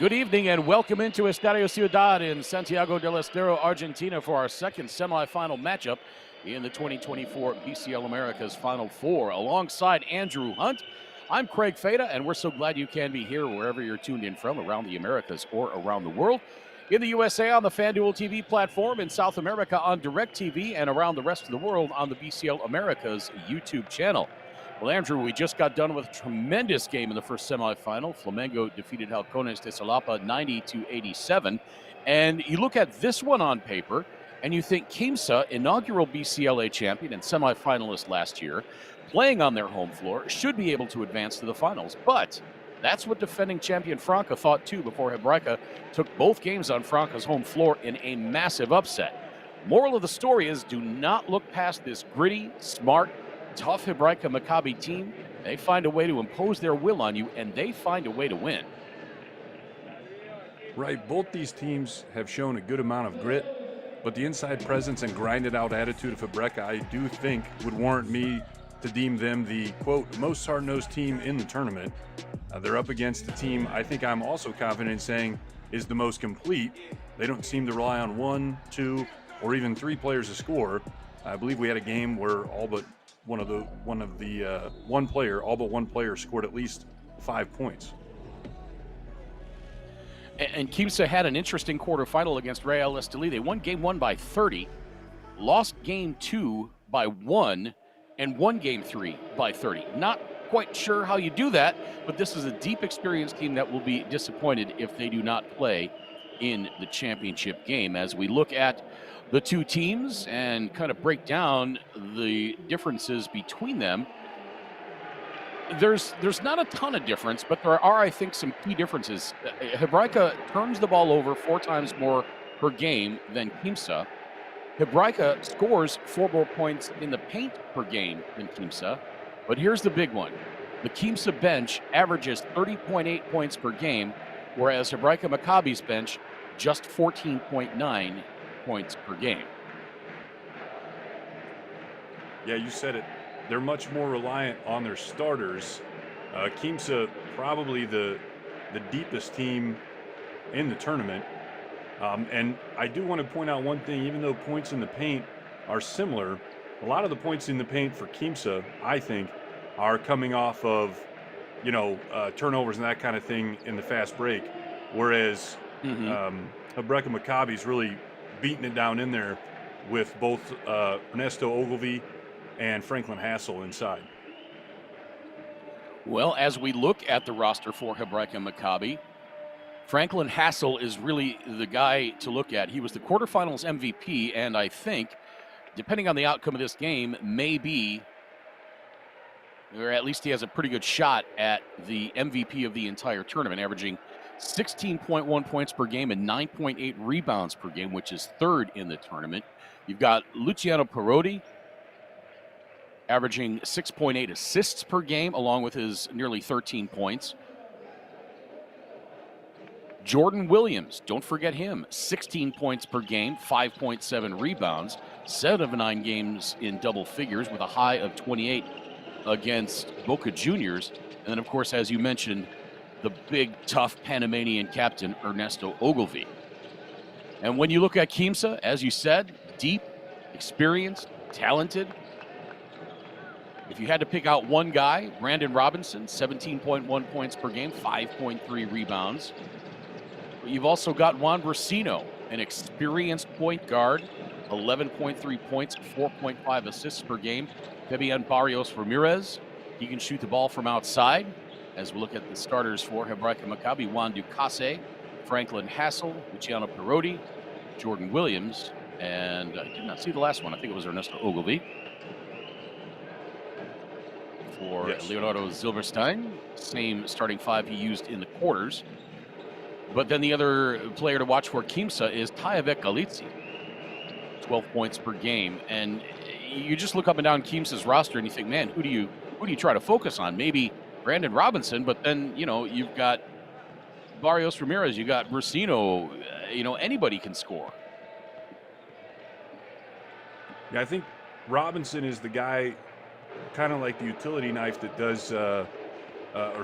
Good evening and welcome into Estadio Ciudad in Santiago del Estero, Argentina for our second semifinal matchup in the 2024 BCL Americas Final Four. Alongside Andrew Hunt, I'm Craig Fada, and we're so glad you can be here wherever you're tuned in from around the Americas or around the world. In the USA on the FanDuel TV platform, in South America on DirecTV, and around the rest of the world on the BCL Americas YouTube channel. Well, Andrew, we just got done with a tremendous game in the first semifinal. Flamengo defeated Halcones de Salapa 90-87. And you look at this one on paper, and you think Quimsa, inaugural BCLA champion and semifinalist last year, playing on their home floor, should be able to advance to the finals. But that's what defending champion Franca thought too before Hebraica took both games on Franca's home floor in a massive upset. Moral of the story is do not look past this gritty, smart, tough Hebraica Macabi team. They find a way to impose their will on you, and they find a way to win. Right, both these teams have shown a good amount of grit, but the inside presence and grinded-out attitude of Hebraica, I do think, would warrant me to deem them the, quote, most hard-nosed team in the tournament. They're up against a team I think I'm also confident in saying is the most complete. They don't seem to rely on one, two, or even three players to score. I believe we had a game where all but one player scored at least 5 points. And Quimsa had an interesting quarterfinal against Real Estelí. They won game one by 30, lost game two by 1, and won game 3 by 30. Not quite sure how you do that, but this is a deep experienced team that will be disappointed if they do not play in the championship game. As we look at the two teams and kind of break down the differences between them, there's not a ton of difference, but there are, I think, some key differences. Hebraica turns the ball over 4 times more per game than Quimsa. Hebraica scores 4 more points in the paint per game than Quimsa. But here's the big one. The Quimsa bench averages 30.8 points per game, whereas Hebraica Macabi's bench just 14.9 points per game. Yeah, you said it. They're much more reliant on their starters. Quimsa probably the deepest team in the tournament. And I do want to point out one thing, even though points in the paint are similar, a lot of the points in the paint for Quimsa, I think, are coming off of, turnovers and that kind of thing in the fast break. Whereas Hebraica Macabi's really beating it down in there with both Ernesto Ogilvy and Franklin Hassel inside. Well, as we look at the roster for Hebraica Macabi, Franklin Hassel is really the guy to look at. He was the quarterfinals MVP, and I think, depending on the outcome of this game, maybe, or at least he has a pretty good shot at the MVP of the entire tournament, averaging 16.1 points per game and 9.8 rebounds per game, which is third in the tournament. You've got Luciano Perotti averaging 6.8 assists per game, along with his nearly 13 points. Jordan Williams, don't forget him, 16 points per game, 5.7 rebounds, 7 of 9 games in double figures with a high of 28 against Boca Juniors. And then, of course, as you mentioned, the big, tough Panamanian captain, Ernesto Ogilvy. And when you look at Quimsa, as you said, deep, experienced, talented. If you had to pick out one guy, Brandon Robinson, 17.1 points per game, 5.3 rebounds. But you've also got Juan Brasino, an experienced point guard, 11.3 points, 4.5 assists per game. Fabian Barrios Ramirez, he can shoot the ball from outside. As we look at the starters for Hebraica Macabi, Juan Ducase, Franklin Hassel, Luciano Perotti, Jordan Williams, and I did not see the last one. I think it was Ernesto Ogilvy. For Leonardo Zilberstein, same starting 5 he used in the quarters. But then the other player to watch for Quimsa is Tayavek Galitzi, 12 points per game. And you just look up and down Quimsa's roster and you think, man, who do you try to focus on? Maybe Brandon Robinson, but then, you've got Barrios Ramirez, you got Brasino, anybody can score. Yeah, I think Robinson is the guy, kind of like the utility knife that does, or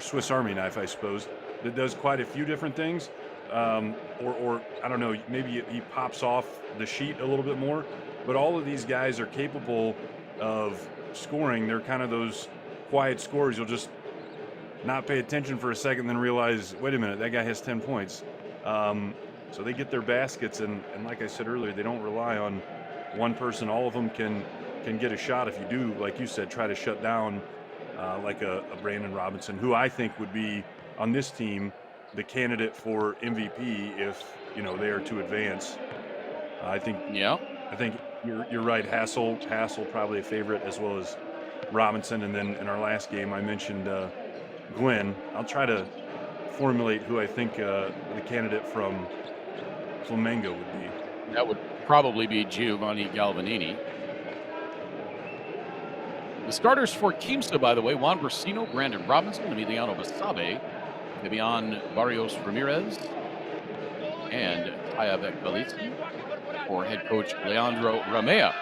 Swiss Army knife, I suppose, that does quite a few different things. or I don't know, maybe he pops off the sheet a little bit more. But all of these guys are capable of scoring. They're kind of those quiet scorers. You'll just not pay attention for a second, then realize, wait a minute, that guy has 10 points. So they get their baskets, and like I said earlier, they don't rely on one person. All of them can get a shot if you do, like you said, try to shut down like a Brandon Robinson, who I think would be on this team the candidate for MVP if they are to advance. I think you're right. Hassel probably a favorite, as well as Robinson, and then in our last game I mentioned Glenn. I'll try to formulate who I think the candidate from Flamengo would be. That would probably be Giovanni Galvanini. The starters for Quimsa, by the way, Juan Brasino, Brandon Robinson, Emiliano Basabe, Fabian Barrios Ramirez, and Tayabek Belisi, for head coach Leandro Ramea.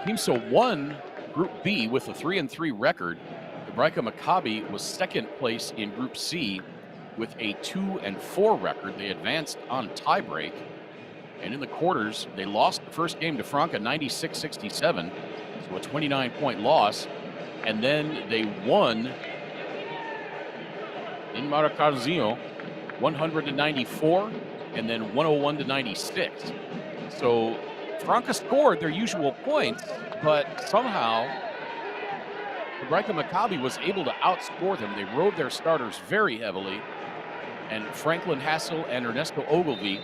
Quimsa won Group B with a 3-3 record. Hebraica Macabi was second place in Group C with a 2-4 record. They advanced on tiebreak. And in the quarters, they lost the first game to Franca 96-67, so a 29-point loss. And then they won in Maracaibo 100-94, and then 101-96. So Franca scored their usual points, but somehow Hebraica Macabi was able to outscore them. They rode their starters very heavily, and Franklin Hassel and Ernesto Ogilvy,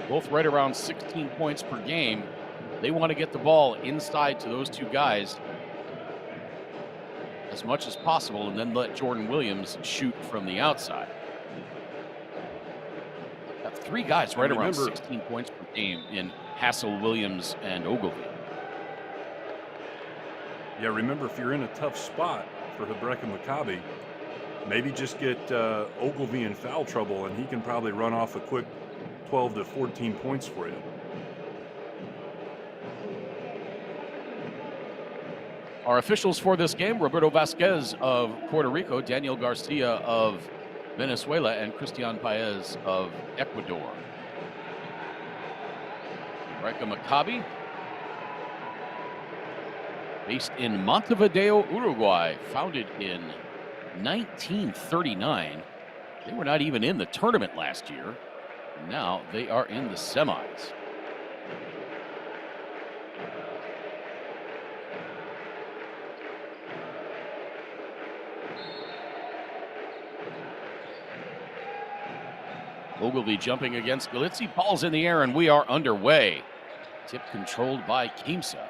both right around 16 points per game. They want to get the ball inside to those two guys as much as possible, and then let Jordan Williams shoot from the outside. Got three guys right around 16 points per game in Hassel, Williams, and Ogilvy. Yeah, remember, if you're in a tough spot for Hebraica Macabi, maybe just get Ogilvy in foul trouble, and he can probably run off a quick 12 to 14 points for you. Our officials for this game: Roberto Vasquez of Puerto Rico, Daniel Garcia of Venezuela, and Cristian Paez of Ecuador. Hebraica Macabi, based in Montevideo, Uruguay, founded in 1939. They were not even in the tournament last year. Now they are in the semis. Ogilvy jumping against Galizzi. Ball's in the air, and we are underway. Tip controlled by Quimsa.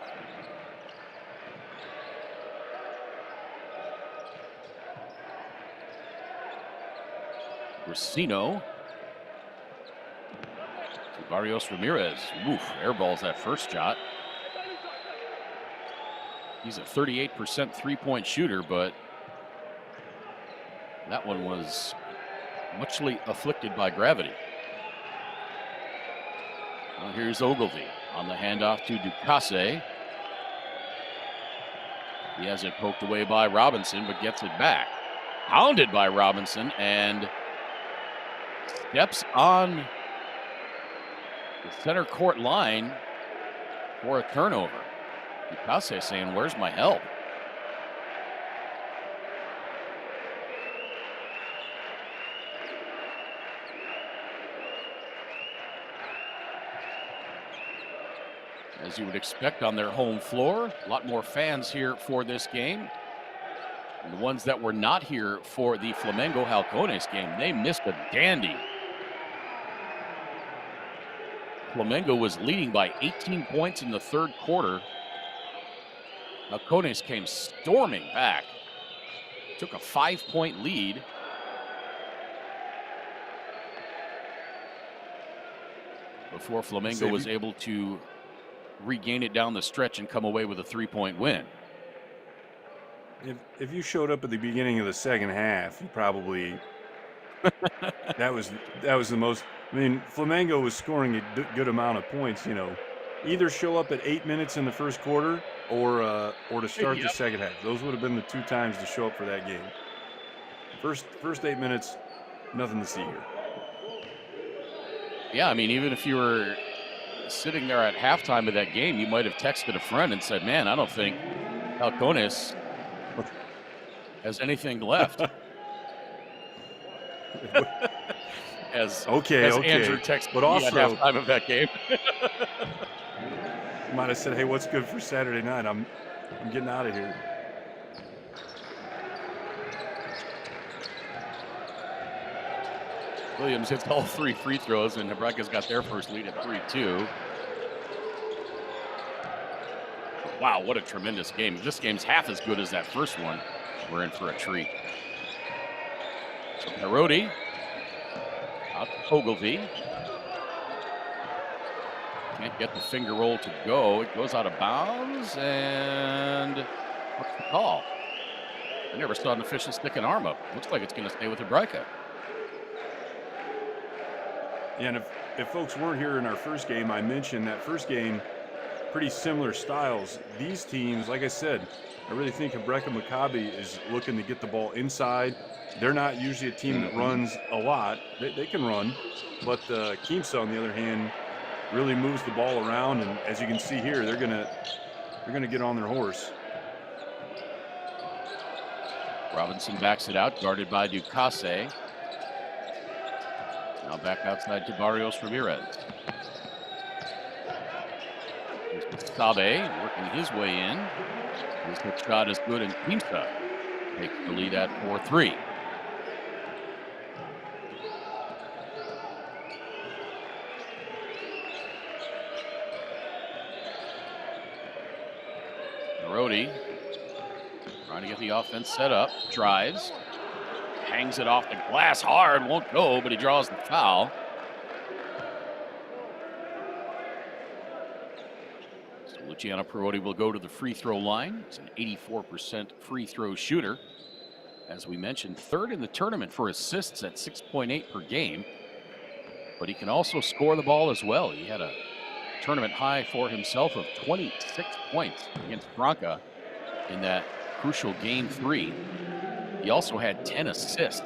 Brasino to Barrios Ramirez. Oof, airballs that first shot. He's a 38% three-point shooter, but that one was muchly afflicted by gravity. Well, here's Ogilvy on the handoff to Ducasse. He has it poked away by Robinson, but gets it back. Hounded by Robinson, and steps on the center court line for a turnover. Ducasse saying, "Where's my help?" As you would expect on their home floor, a lot more fans here for this game. And the ones that were not here for the Flamengo Halcones game, they missed a dandy. Flamengo was leading by 18 points in the third quarter. Halcones came storming back, took a 5-point lead. Before Flamengo was able to regain it down the stretch and come away with a 3-point win. If you showed up at the beginning of the second half, you probably that was the most. I mean, Flamengo was scoring a good amount of points. Either show up at 8 minutes in the first quarter or to start the second half. Those would have been the two times to show up for that game. First 8 minutes, nothing to see here. Yeah, I mean, even if you were sitting there at halftime of that game, you might have texted a friend and said, "Man, I don't think Halcones has anything left." as Okay, Andrew texted but me at also halftime of that game. might have said, "Hey, what's good for Saturday night? I'm getting out of here." Williams hits all 3 free throws, and Hebraica's got their first lead at 3-2. Wow, what a tremendous game. If this game's half as good as that first one, we're in for a treat. So Parodi out to Ogilvy. Can't get the finger roll to go. It goes out of bounds, and what's the call? I never saw an official stick an arm up. Looks like it's going to stay with Hebraica. Yeah, and if folks weren't here in our first game, I mentioned that first game, pretty similar styles. These teams, like I said, I really think Hebraica Macabi is looking to get the ball inside. They're not usually a team that runs a lot. They can run, but Quimsa, on the other hand, really moves the ball around, and as you can see here, they're gonna get on their horse. Robinson backs it out, guarded by Ducasse. Now back outside to Barrios Ramirez. Here's Sabe working his way in. His hook shot is good, and Quimsa takes the lead at 4-3. Brody trying to get the offense set up, drives, hangs it off the glass hard, won't go, but he draws the foul. So Luciano Parodi will go to the free throw line. He's an 84% free throw shooter. As we mentioned, third in the tournament for assists at 6.8 per game, but he can also score the ball as well. He had a tournament high for himself of 26 points against Franca in that crucial game 3. He also had 10 assists.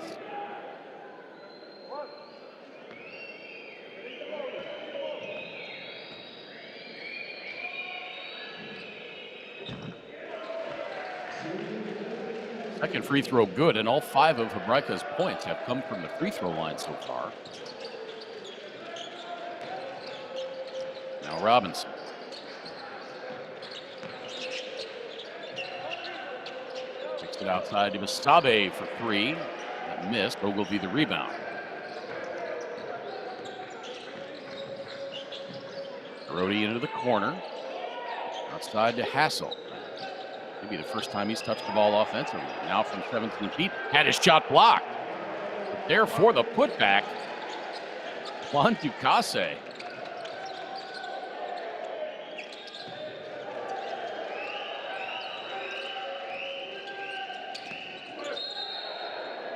Second free throw good, and all 5 of Hebraica's points have come from the free throw line so far. Now Robinson. Takes it outside to Masabe for 3. That missed. Ogilvy the rebound. Brody into the corner. Outside to Hassel. Maybe the first time he's touched the ball offensively. Now from 17 feet. Had his shot blocked. But there for the putback. Juan Ducasse.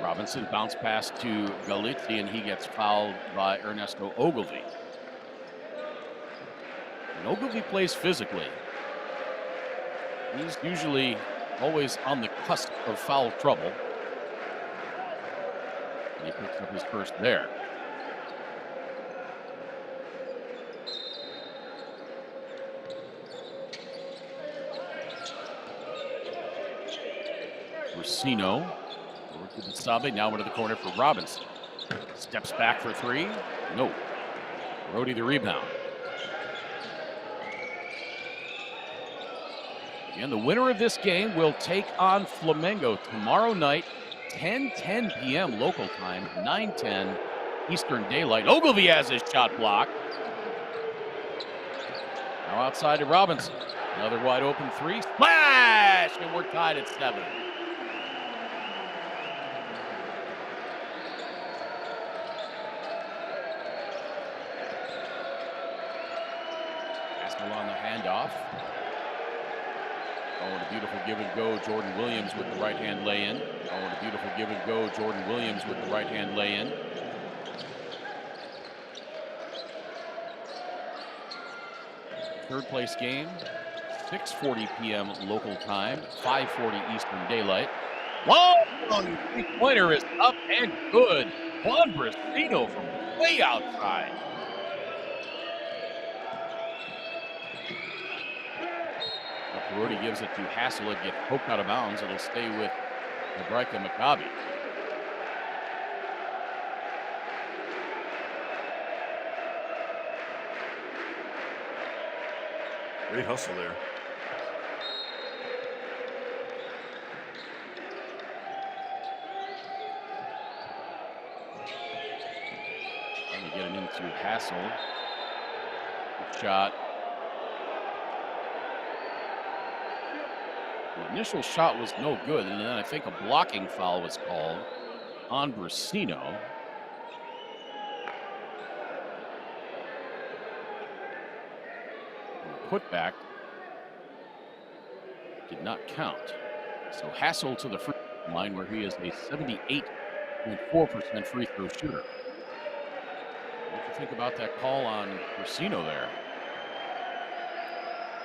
Robinson bounce pass to Galizzi, and he gets fouled by Ernesto Ogilvy. And Ogilvy plays physically. He's usually always on the cusp of foul trouble. And he picks up his first there. Racino. Over to the Sabe, now into the corner for Robinson. Steps back for 3. No. Brody the rebound. And the winner of this game will take on Flamengo tomorrow night, 10:10 p.m. local time, 9:10 Eastern Daylight. Ogilvy has his shot blocked. Now outside to Robinson. Another wide open 3. Splash! And we're tied at 7. On the handoff. Oh, and a beautiful give and go. Jordan Williams with the right hand lay in. Oh, and a beautiful give and go. Jordan Williams with the right hand lay in. Third place game, 6:40 p.m. local time, 5:40 Eastern Daylight. Long three-pointer is up and good. Juan Brasino from way outside. Brody gives it to Hassel. It gets poked out of bounds. It'll stay with Hebraica Macabi. Great hustle there. Trying to get it into Hassel. Good shot. The initial shot was no good, and then I think a blocking foul was called on Brasino. Putback did not count. So Hassel to the free throw line, where he is a 78.4% free throw shooter. What do you think about that call on Brasino there?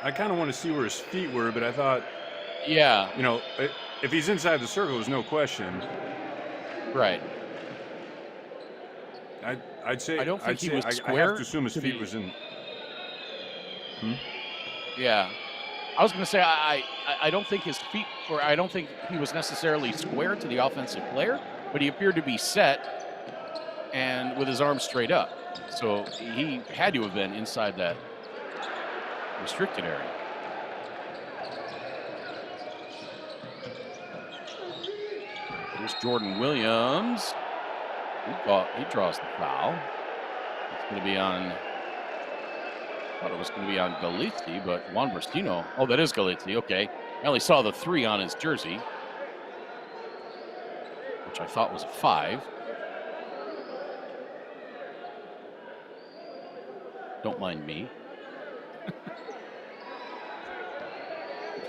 I kind of want to see where his feet were, but I thought, yeah, you know, if he's inside the circle, there's no question. Right. I'd say I don't think he was I square. have to assume his feet was in. Yeah. I was going to say, I don't think his feet were, I don't think he was necessarily square to the offensive player, but he appeared to be set and with his arms straight up. So he had to have been inside that restricted area. There's Jordan Williams. He draws the foul. It's going to be on. Thought it was going to be on Galizzi, but Juan Brasino. Oh, that is Galizzi. Okay. I only saw the 3 on his jersey, which I thought was a 5. Don't mind me.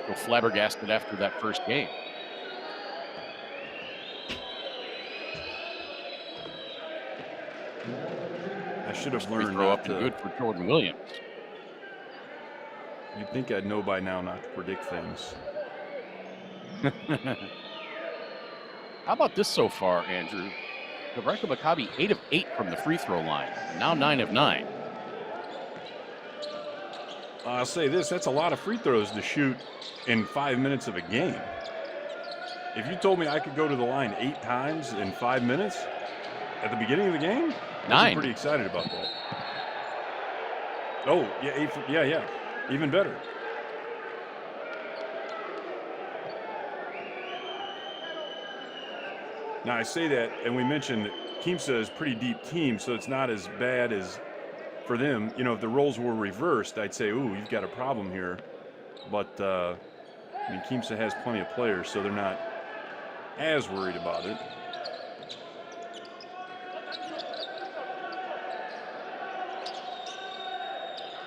Still flabbergasted after that first game. I should have Free learned throw not up to. and good for Jordan Williams. You'd think I'd know by now not to predict things. How about this so far, Andrew? Hebraica Macabi 8 of 8 from the free throw line. Now 9 of 9. I'll say this, that's a lot of free throws to shoot in 5 minutes of a game. If you told me I could go to the line 8 times in 5 minutes at the beginning of the game, I'd be pretty excited about that. Oh, yeah, yeah, even better. Now, I say that, and we mentioned that Quimsa is a pretty deep team, so it's not as bad as for them. You know, if the roles were reversed, I'd say, ooh, you've got a problem here. But, I mean, Quimsa has plenty of players, so they're not as worried about it.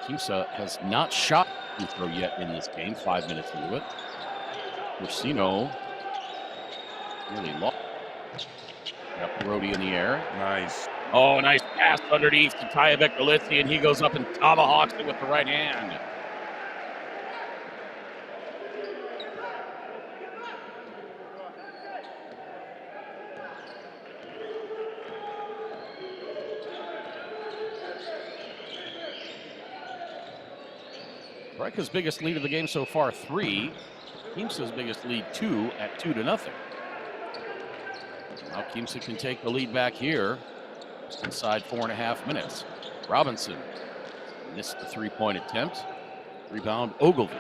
Quimsa has not shot free throw yet in this game, 5 minutes into it. Brasino really lost. Got Brody in the air. Nice. Oh, nice pass underneath to Tyabek Galizzi, and he goes up and tomahawks it with the right hand. Hebraica's biggest lead of the game so far, 3. Quimsa's biggest lead, 2 at 2-0. Now Quimsa can take the lead back here. Just inside 4.5 minutes. Robinson missed the 3-point attempt. Rebound, Ogilvy.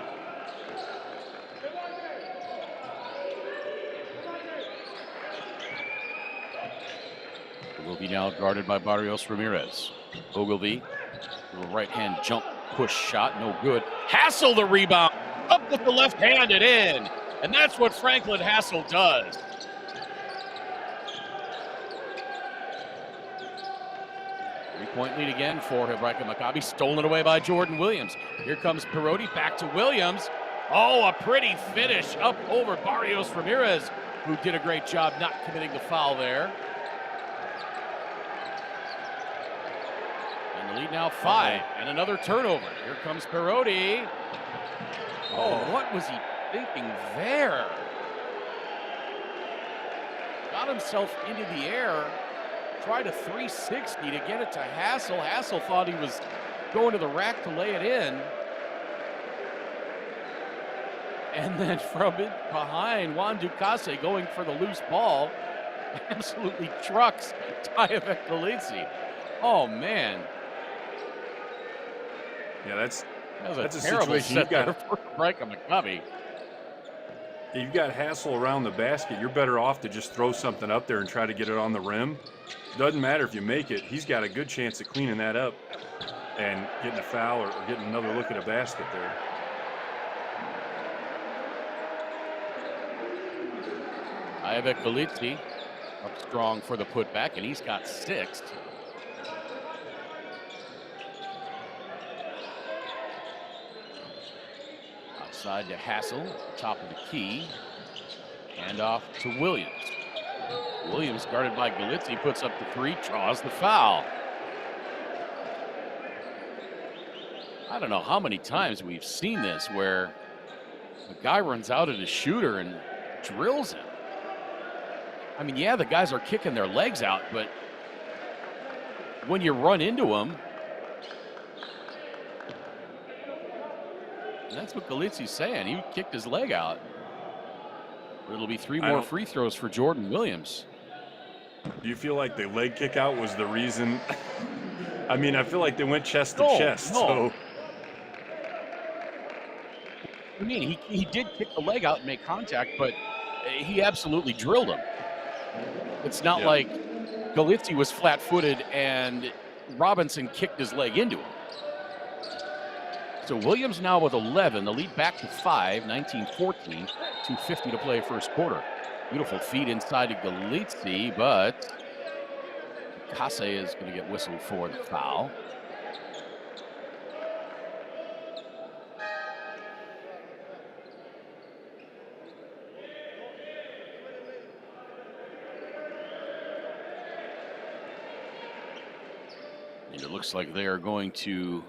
Ogilvy now guarded by Barrios Ramirez. Ogilvy, little right-hand jump push shot, no good. Hassel the rebound, up with the left hand and in. And that's what Franklin Hassel does. Three-point lead again for Hebraica Macabi, stolen away by Jordan Williams. Here comes Perotti, back to Williams. Oh, a pretty finish up over Barrios Ramirez, who did a great job not committing the foul there. And the lead now 5, and another turnover. Here comes Perotti. Oh, what was he thinking there? himself into the air, tried a 360 to get it to Hassel. Hassel thought he was going to the rack to lay it in. And then from it behind, Juan Ducasse going for the loose ball, absolutely trucks Tyevek Galitsi. Oh, man. Yeah, that's a a terrible situation set you've got. there for Hebraica Macabi. You've got Hassel around the basket. You're better off to just throw something up there and try to get it on the rim. Doesn't matter if you make it. He's got a good chance of cleaning that up and getting a foul or getting another look at a basket there. Tyevek Galitsi up strong for the putback, and he's got 6. Outside to Hassel, top of the key. Hand off to Williams. Williams, guarded by Galitsi, puts up the 3, draws the foul. I don't know how many times we've seen this where a guy runs out at a shooter and drills him. I mean, yeah, the guys are kicking their legs out, but when you run into them, and that's what Galitsi's saying. He kicked his leg out. It'll be 3 more free throws for Jordan Williams. Do you feel like the leg kick out was the reason? I mean, I feel like they went chest to chest. No. So I mean, he did kick the leg out and make contact, but he absolutely drilled him. It's not like Galitsi was flat-footed and Robinson kicked his leg into him. So Williams now with 11, the lead back to 5, 19-14, 2:50 to play first quarter. Beautiful feed inside to Galitsi, but Kase is going to get whistled for the foul. And it looks like they are going to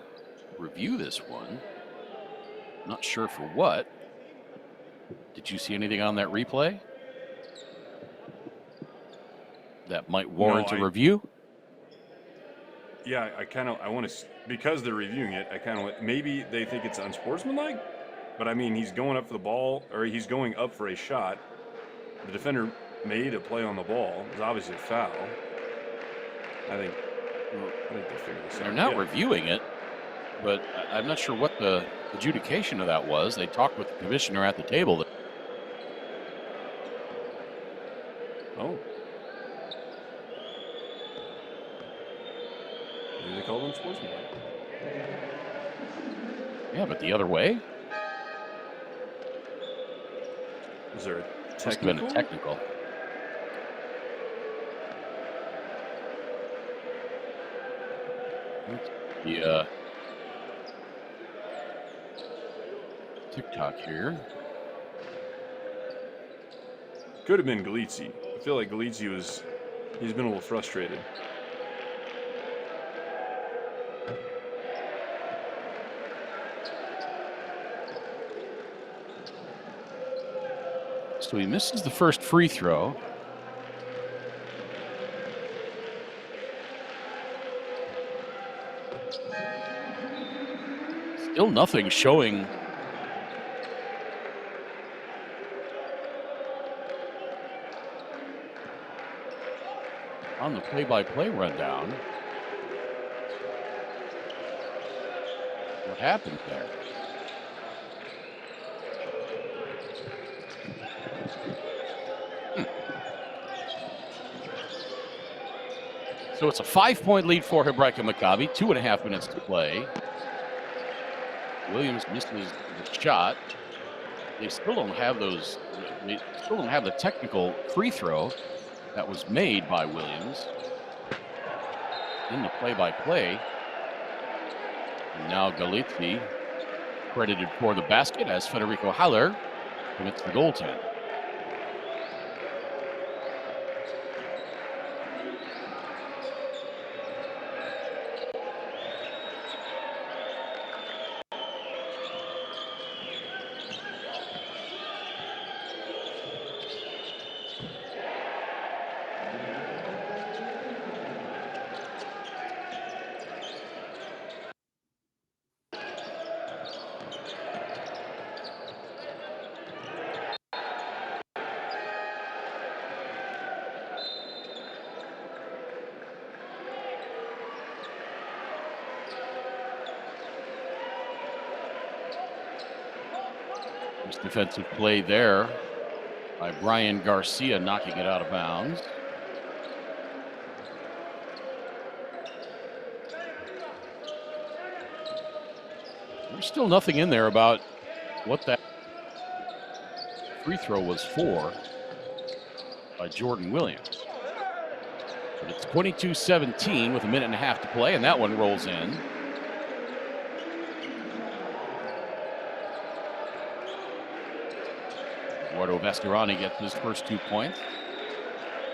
review this one. Not sure for what. Did you see anything on that replay that might warrant a review? Yeah, I want to, because they're reviewing it, I kind of, maybe they think it's unsportsmanlike, but I mean, he's going up for the ball, or he's going up for a shot. The defender made a play on the ball. It was obviously a foul. I think they figured this out. They're not reviewing it, but I'm not sure what the adjudication of that was. They talked with the commissioner at the table. Oh. Maybe they called him sportsmanlike. Yeah, but the other way? Was there a technical? Must have been a technical. The TikTok here. Could have been Galitsi. I feel like Galitsi he's been a little frustrated. So he misses the first free throw. Still nothing showing on the play-by-play rundown. What happened there? So it's a 5-point lead for Hebraica Macabi, 2.5 minutes to play. Williams misses the shot. They still don't have those. They still don't have the technical free throw that was made by Williams in the play-by-play. And now Galitsi credited for the basket as Federico Haller commits the goaltend. Nice defensive play there by Brian Garcia, knocking it out of bounds. There's still nothing in there about what that free throw was for by Jordan Williams. But it's 22-17 with a minute and a half to play, and that one rolls in. Eduardo Vestorani gets his first 2 points.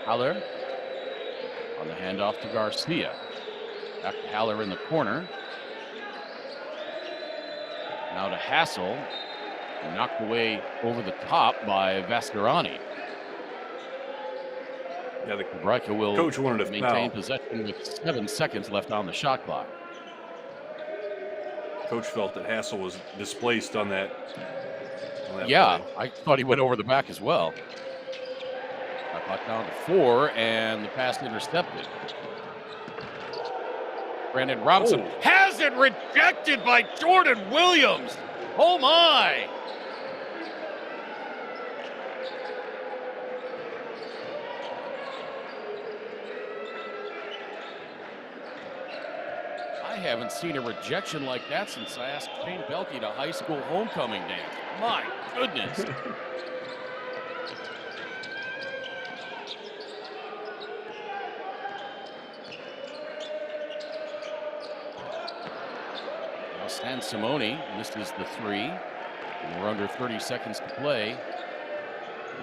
Haller on the handoff to Garcia. Back to Haller in the corner. Now to Hassel. Knocked away over the top by Vestorani. Yeah, the Hebraica will coach wanted to maintain foul. possession with 7 seconds left on the shot clock. Coach felt that Hassel was displaced on that. Yeah, play. I thought he went over the back as well. Shot clock down to 4, and the pass intercepted. Brandon Robinson has it rejected by Jordan Williams. Oh my! I haven't seen a rejection like that since I asked Shane Belkey to high school homecoming dance. My goodness. Now Stan Simone, this is the 3. And we're under 30 seconds to play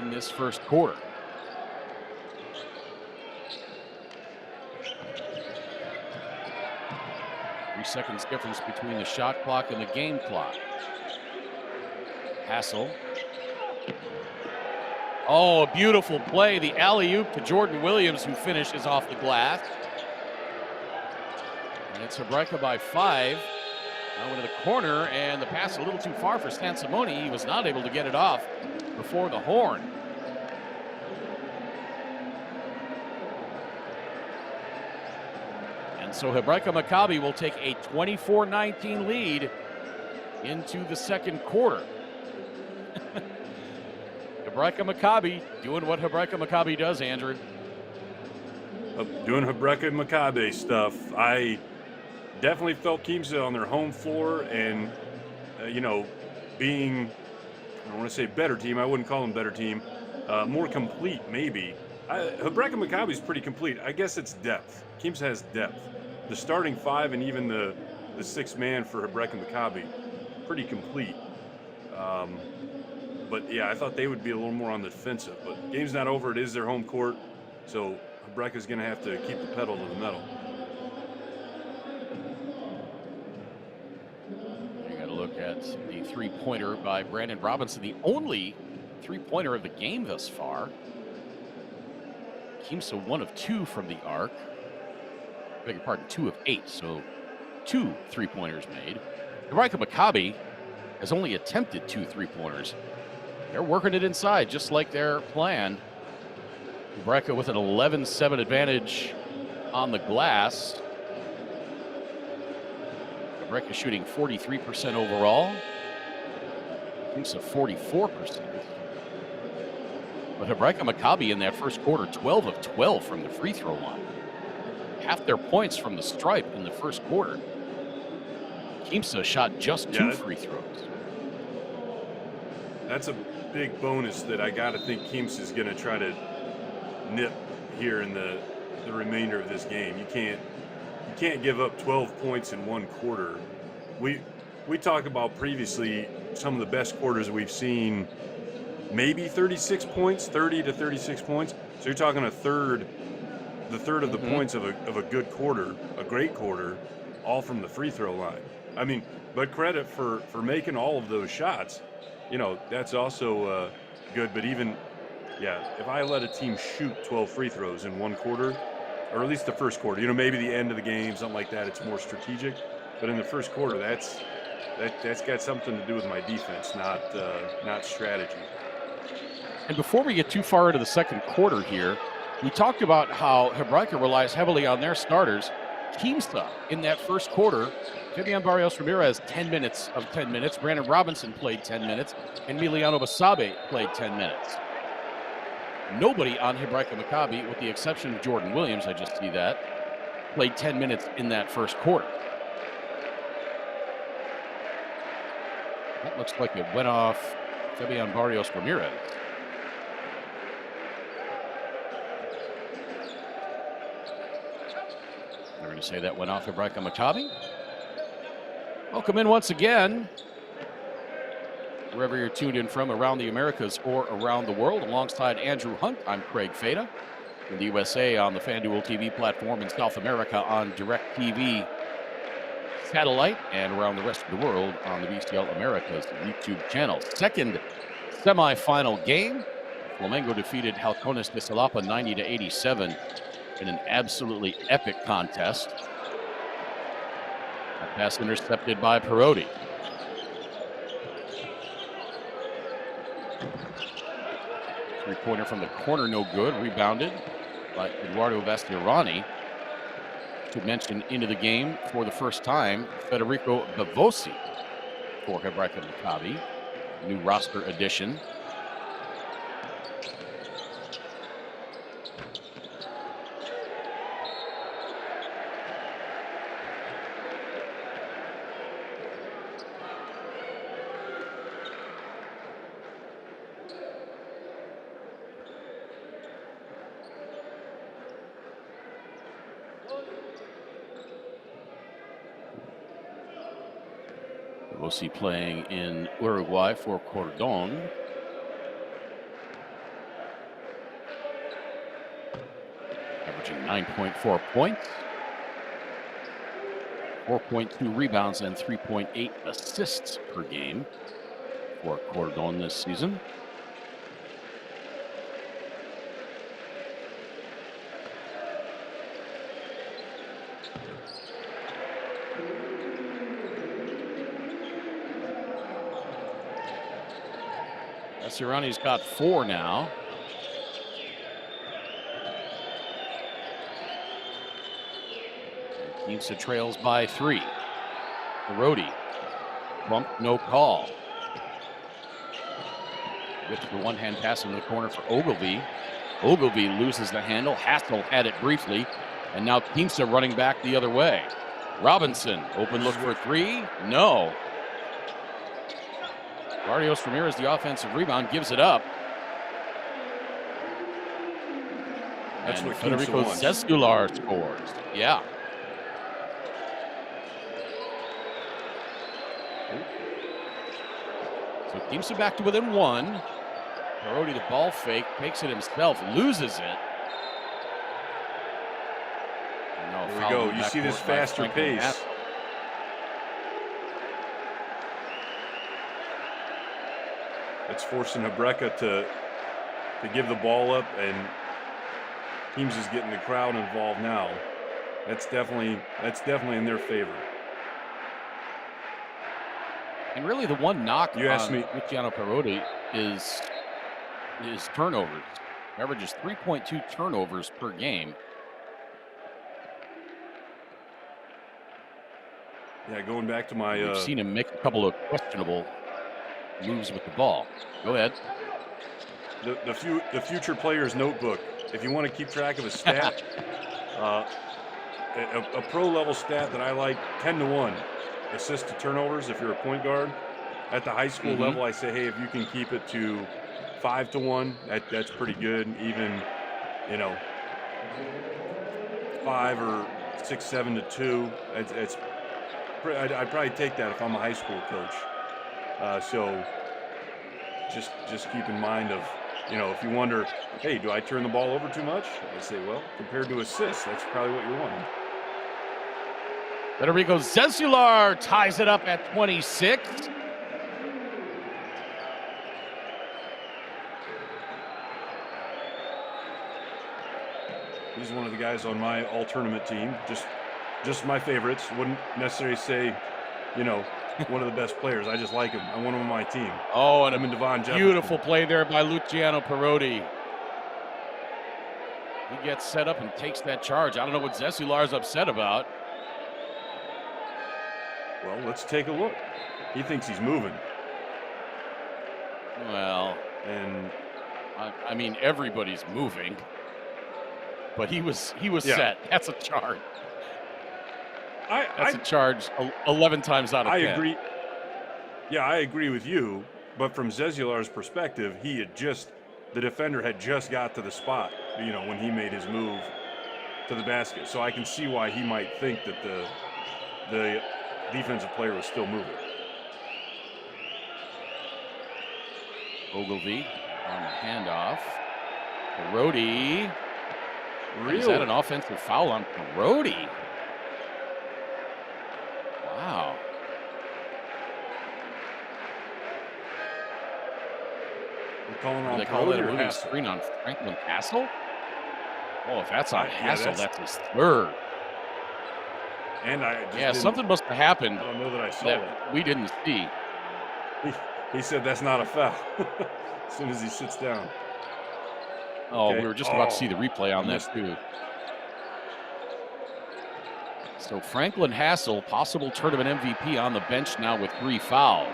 in this first quarter. Seconds difference between the shot clock and the game clock. Hassel. Oh, a beautiful play. The alley-oop to Jordan Williams, who finishes off the glass. And it's Hebraica by 5. Now into the corner, and the pass a little too far for Stan Simone. He was not able to get it off before the horn. So Hebraica Macabi will take a 24-19 lead into the second quarter. Hebraica Macabi doing what Hebraica Macabi does, Andrew. Doing Hebraica Macabi stuff. I definitely felt Quimsa on their home floor and, being, I don't want to say better team. I wouldn't call them better team. More complete, maybe. Hebraica Macabi is pretty complete. I guess it's depth. Quimsa has depth. The starting 5 and even the 6th man for Hebraica Macabi, pretty complete. But yeah, I thought they would be a little more on the defensive. But the game's not over. It is their home court. So Hebraica's going to have to keep the pedal to the metal. You got to look at the 3-pointer by Brandon Robinson, the only 3-pointer of the game thus far. Quimsa 1 of 2 from the arc. Beg your pardon, 2 of 8, so 2 3-pointers made. Hebraica Macabi has only attempted 2 3-pointers. They're working it inside, just like their plan. Hebraica with an 11-7 advantage on the glass. Hebraica shooting 43% overall. Quimsa 44%. But Hebraica Macabi in that first quarter, 12 of 12 from the free throw line. Half their points from the stripe in the first quarter. Quimsa shot just 2 free throws. That's a big bonus that I got to think Quimsa is going to try to nip here in the remainder of this game. You can't give up 12 points in one quarter. We talked about previously some of the best quarters we've seen, maybe 36 points, 30 to 36 points. So you're talking the third of the points of a good quarter, a great quarter, all from the free throw line. I mean, but credit for making all of those shots. That's also good. But even, if I let a team shoot 12 free throws in one quarter, or at least the first quarter, maybe the end of the game, something like that, it's more strategic. But in the first quarter, that's got something to do with my defense, not strategy. And before we get too far into the second quarter here, we talked about how Hebraica relies heavily on their starters. Quimsa in that first quarter. Fabian Barrios Ramirez, 10 minutes of 10 minutes. Brandon Robinson played 10 minutes. And Emiliano Basabe played 10 minutes. Nobody on Hebraica Macabi, with the exception of Jordan Williams, I just see that, played 10 minutes in that first quarter. That looks like it went off Fabian Barrios Ramirez. They're going to say that went off Hebraica Macabi. Welcome in once again, wherever you're tuned in from, around the Americas or around the world. Alongside Andrew Hunt, I'm Craig Fada. In the USA on the FanDuel TV platform, in South America on DirecTV satellite, and around the rest of the world on the BCL Americas YouTube channel. Second semifinal game. Flamengo defeated Halcones de Salapa 90-87 in an absolutely epic contest. That pass intercepted by Perotti. Three-pointer from the corner, no good. Rebounded by Eduardo Vestirani. To mention into the game for the first time, Federico Bavosi for Hebraica Macabi, new roster addition. Bavosi playing in Uruguay for Cordon. Averaging 9.4 points, 4.2 rebounds, and 3.8 assists per game for Cordon this season. Sirani's got 4 now. Quimsa trails by 3. Perotti, bump, no call. Gets the one-hand pass in the corner for Ogilvy. Ogilvy loses the handle. Hassel had it briefly, and now Quimsa running back the other way. Robinson, open look for 3. No. Barrios Ramirez, the offensive rebound, gives it up. That's and what Federico Zescular scores. Yeah. So Quimsa back to within 1. Perotti, the ball fake, takes it himself, loses it. There we go. You see this faster pace. It's forcing Hebraica to give the ball up, and Quimsa's getting the crowd involved now. That's definitely in their favor. And really, the one knock you asked on me, Luciano Perotti is turnovers. Averages 3.2 turnovers per game. Yeah, going back to my... We've seen him make a couple of questionable moves with the ball. Go ahead. The future player's notebook. If you want to keep track of a stat, a pro level stat that I like, 10-1 assist to turnovers. If you're a point guard at the high school level, I say, hey, if you can keep it to 5-1, that's pretty good. Even 5 or 6, 7-2. I'd probably take that if I'm a high school coach. So just keep in mind of, if you wonder, hey, do I turn the ball over too much? I say, well, compared to assists, that's probably what you're wanting. Federico Zescular ties it up at 26. He's one of the guys on my all-tournament team. Just my favorites. Wouldn't necessarily say, one of the best players. I just like him. I want him on my team. Oh, and a Devon beautiful play there by Luciano Perotti. He gets set up and takes that charge. I don't know what Zescular's upset about. Well, let's take a look. He thinks he's moving. Well, And I mean, everybody's moving, but he was yeah, set. That's a charge. That's a I charge 11 times out of I 10. agree. Yeah, I agree with you. But from Zezular's perspective, the defender had just got to the spot, when he made his move to the basket. So I can see why he might think that the defensive player was still moving. Ogilvy on the handoff. Brody. Really? Is that an offensive foul on Brody? Wow. We're calling Are on they call that Brody a or moving Hassel? screen on Franklin Hassel? Oh, if that's on Yeah, Hassel, that's his third. And I just Yeah, didn't, something must have happened I don't know that I saw that we didn't see. He said that's not a foul as soon as he sits down. Oh, Okay. we were just about to see the replay on I that missed it. too. So Franklin Hassel, possible tournament MVP, on the bench now with 3 fouls.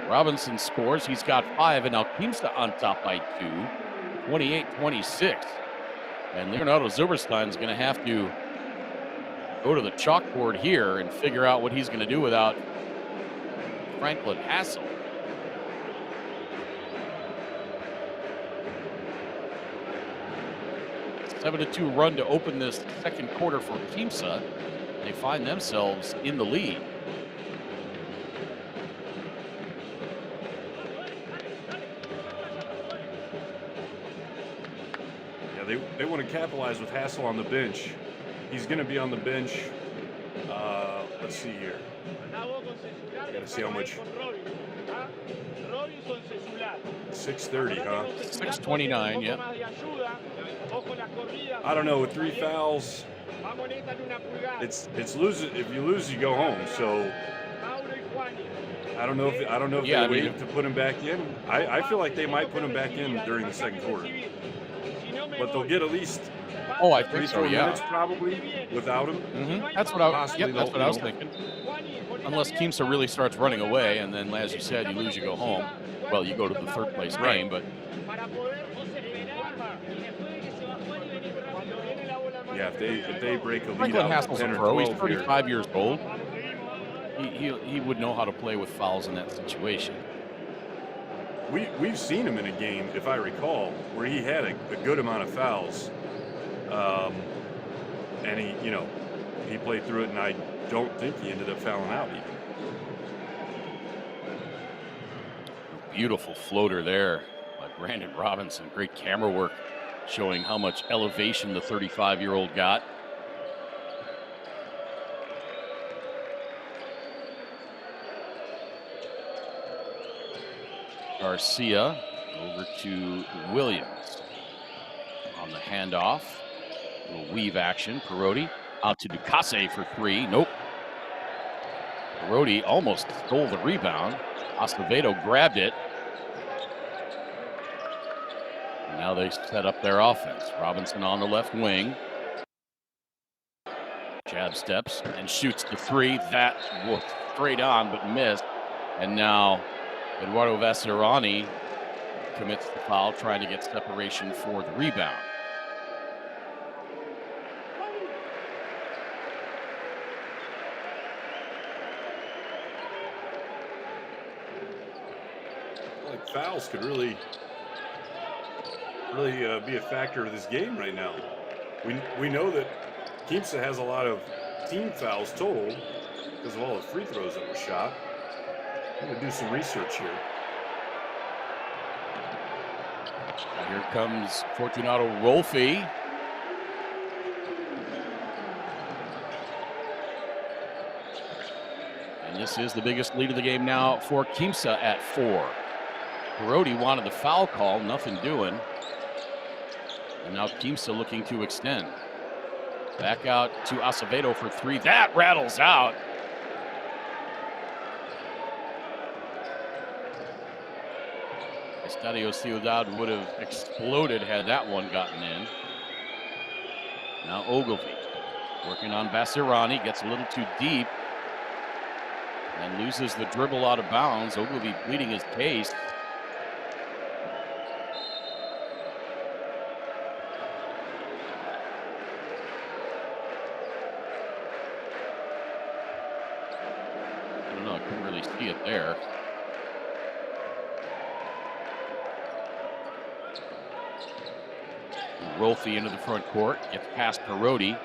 Robinson scores. He's got 5, and now Quimsa on top by 2, 28-26. And Leonardo Zilberstein's going to have to go to the chalkboard here and figure out what he's going to do without Franklin Hassel. A 7-2 run to open this second quarter for Quimsa. They find themselves in the lead. Yeah, they want to capitalize with Hassel on the bench. He's going to be on the bench. Let's see here. I got to see how much. 6:30, huh? 6:29, yeah. I don't know. With 3 fouls, it's losing. If you lose, you go home. So I don't know if Yeah, they wait to put him back in. I feel like they might put him back in during the second quarter, but they'll get at least I think so, 3-4 yeah. minutes probably without him. That's what I was thinking. Unless Quimsa really starts running away, and then, as you said, you lose, you go home. Well, you go to the third place game, but Yeah, if they break a lead Franklin out Hassel's a 10 or pro. He's 12 here. 35 years old. He would know how to play with fouls in that situation. We've seen him in a game, if I recall, where he had a good amount of fouls, and he played through it, and I don't think he ended up fouling out even. Beautiful floater there by Brandon Robinson. Great camera work showing how much elevation the 35-year-old got. Garcia over to Williams on the handoff. A little weave action. Parodi out to Ducasse for 3. Nope. Parodi almost stole the rebound. Acevedo grabbed it. And now they set up their offense. Robinson on the left wing. Jab steps and shoots the 3. That was straight on but missed. And now Eduardo Vasserani commits the foul, trying to get separation for the rebound. Like fouls could really be a factor of this game right now. We know that Quimsa has a lot of team fouls total because of all the free throws that were shot. I'm going to do some research here. Here comes Fortunato Rolfi. And this is the biggest lead of the game now for Quimsa at 4. Brody wanted the foul call, nothing doing. And now Quimsa looking to extend. Back out to Acevedo for 3. That rattles out. Estadio Ciudad would have exploded had that one gotten in. Now Ogilvy Working on Basirani, gets a little too deep and loses the dribble out of bounds. Ogilvy pleading his case. I don't know, I couldn't really see it there. Rolfie into the front court, gets past Parodi,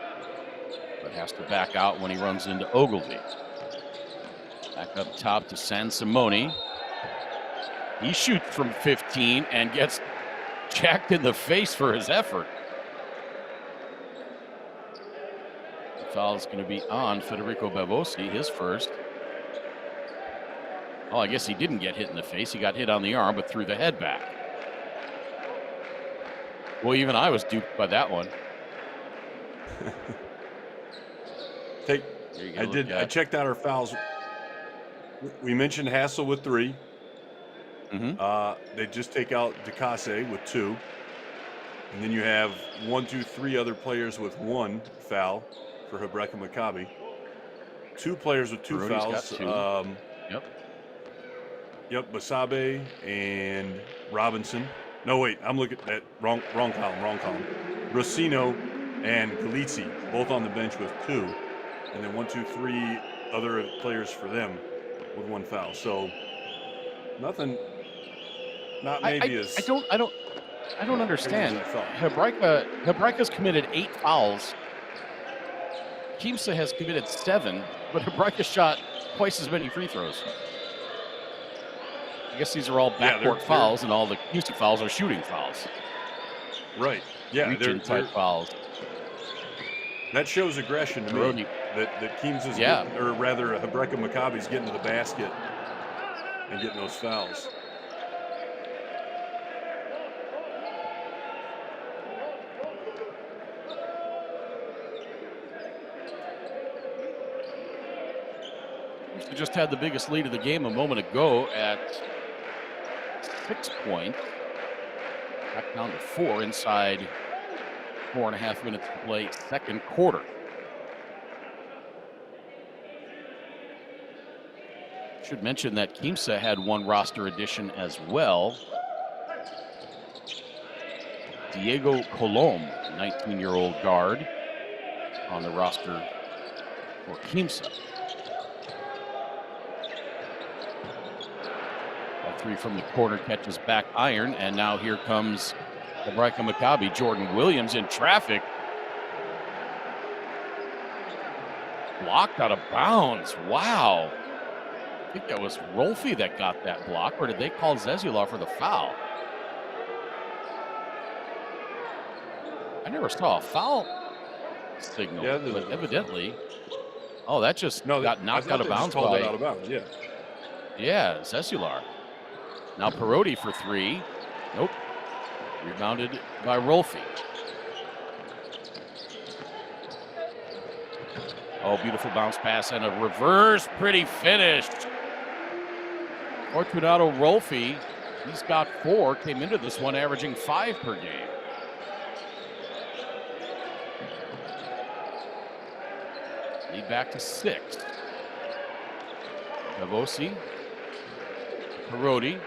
but has to back out when he runs into Ogilvy. Back up top to San Simone. He shoots from 15 and gets jacked in the face for his effort. The foul is going to be on Federico Bavosi, his first. Oh, I guess he didn't get hit in the face. He got hit on the arm, but threw the head back. Well, even I was duped by that one. I checked out our fouls. We mentioned Hassel with 3. They just take out DeCase with 2. And then you have 1, 2, 3 other players with 1 foul for Hebraica Macabi. 2 players with 2 fouls. Yep, Basabe and Robinson. No, wait, I'm looking at wrong column. Rossino and Galizzi, both on the bench with 2. And then 1, 2, 3 other players for them with 1 foul. So nothing, not maybe as... I don't understand. Hebraica's committed 8 fouls. Quimsa has committed 7, but Hebraica shot twice as many free throws. I guess these are all backcourt fouls, and all the Quimsa fouls are shooting fouls. Right. Yeah, reaching type fouls. That shows aggression to me. That Quimsa's getting, or rather Hebraica Maccabi's getting to the basket and getting those fouls. Quimsa just had the biggest lead of the game a moment ago at 6 points. Back down to 4 inside 4.5 minutes to play, second quarter. Should mention that Quimsa had 1 roster addition as well. Diego Colom, 19-year-old guard, on the roster for Quimsa. A 3 from the corner catches back iron, and now here comes Hebraica Maccabi. Jordan Williams in traffic. Blocked out of bounds. Wow. I think that was Rolfie that got that block, or did they call Zezula for the foul? I never saw a foul signal, but evidently. Oh, that just got knocked out of bounds by. Out of bounds, yeah. Yeah, Zezula. Now Parodi for 3. Nope. Rebounded by Rolfie. Oh, beautiful bounce pass and a reverse. Pretty finish. Fortunato Rolfie, he's got 4. Came into this one averaging 5 per game. Lead back to 6. Bavosi. Parodi.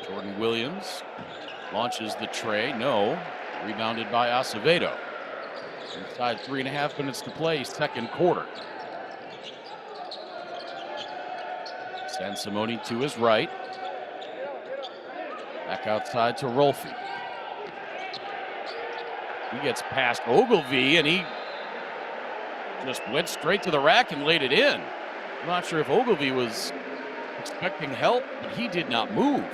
Jordan Williams launches the tray. No. Rebounded by Acevedo. Inside 3.5 minutes to play, second quarter. San Simone to his right. Back outside to Rolfie. He gets past Ogilvy, and he just went straight to the rack and laid it in. I'm not sure if Ogilvy was expecting help, but he did not move.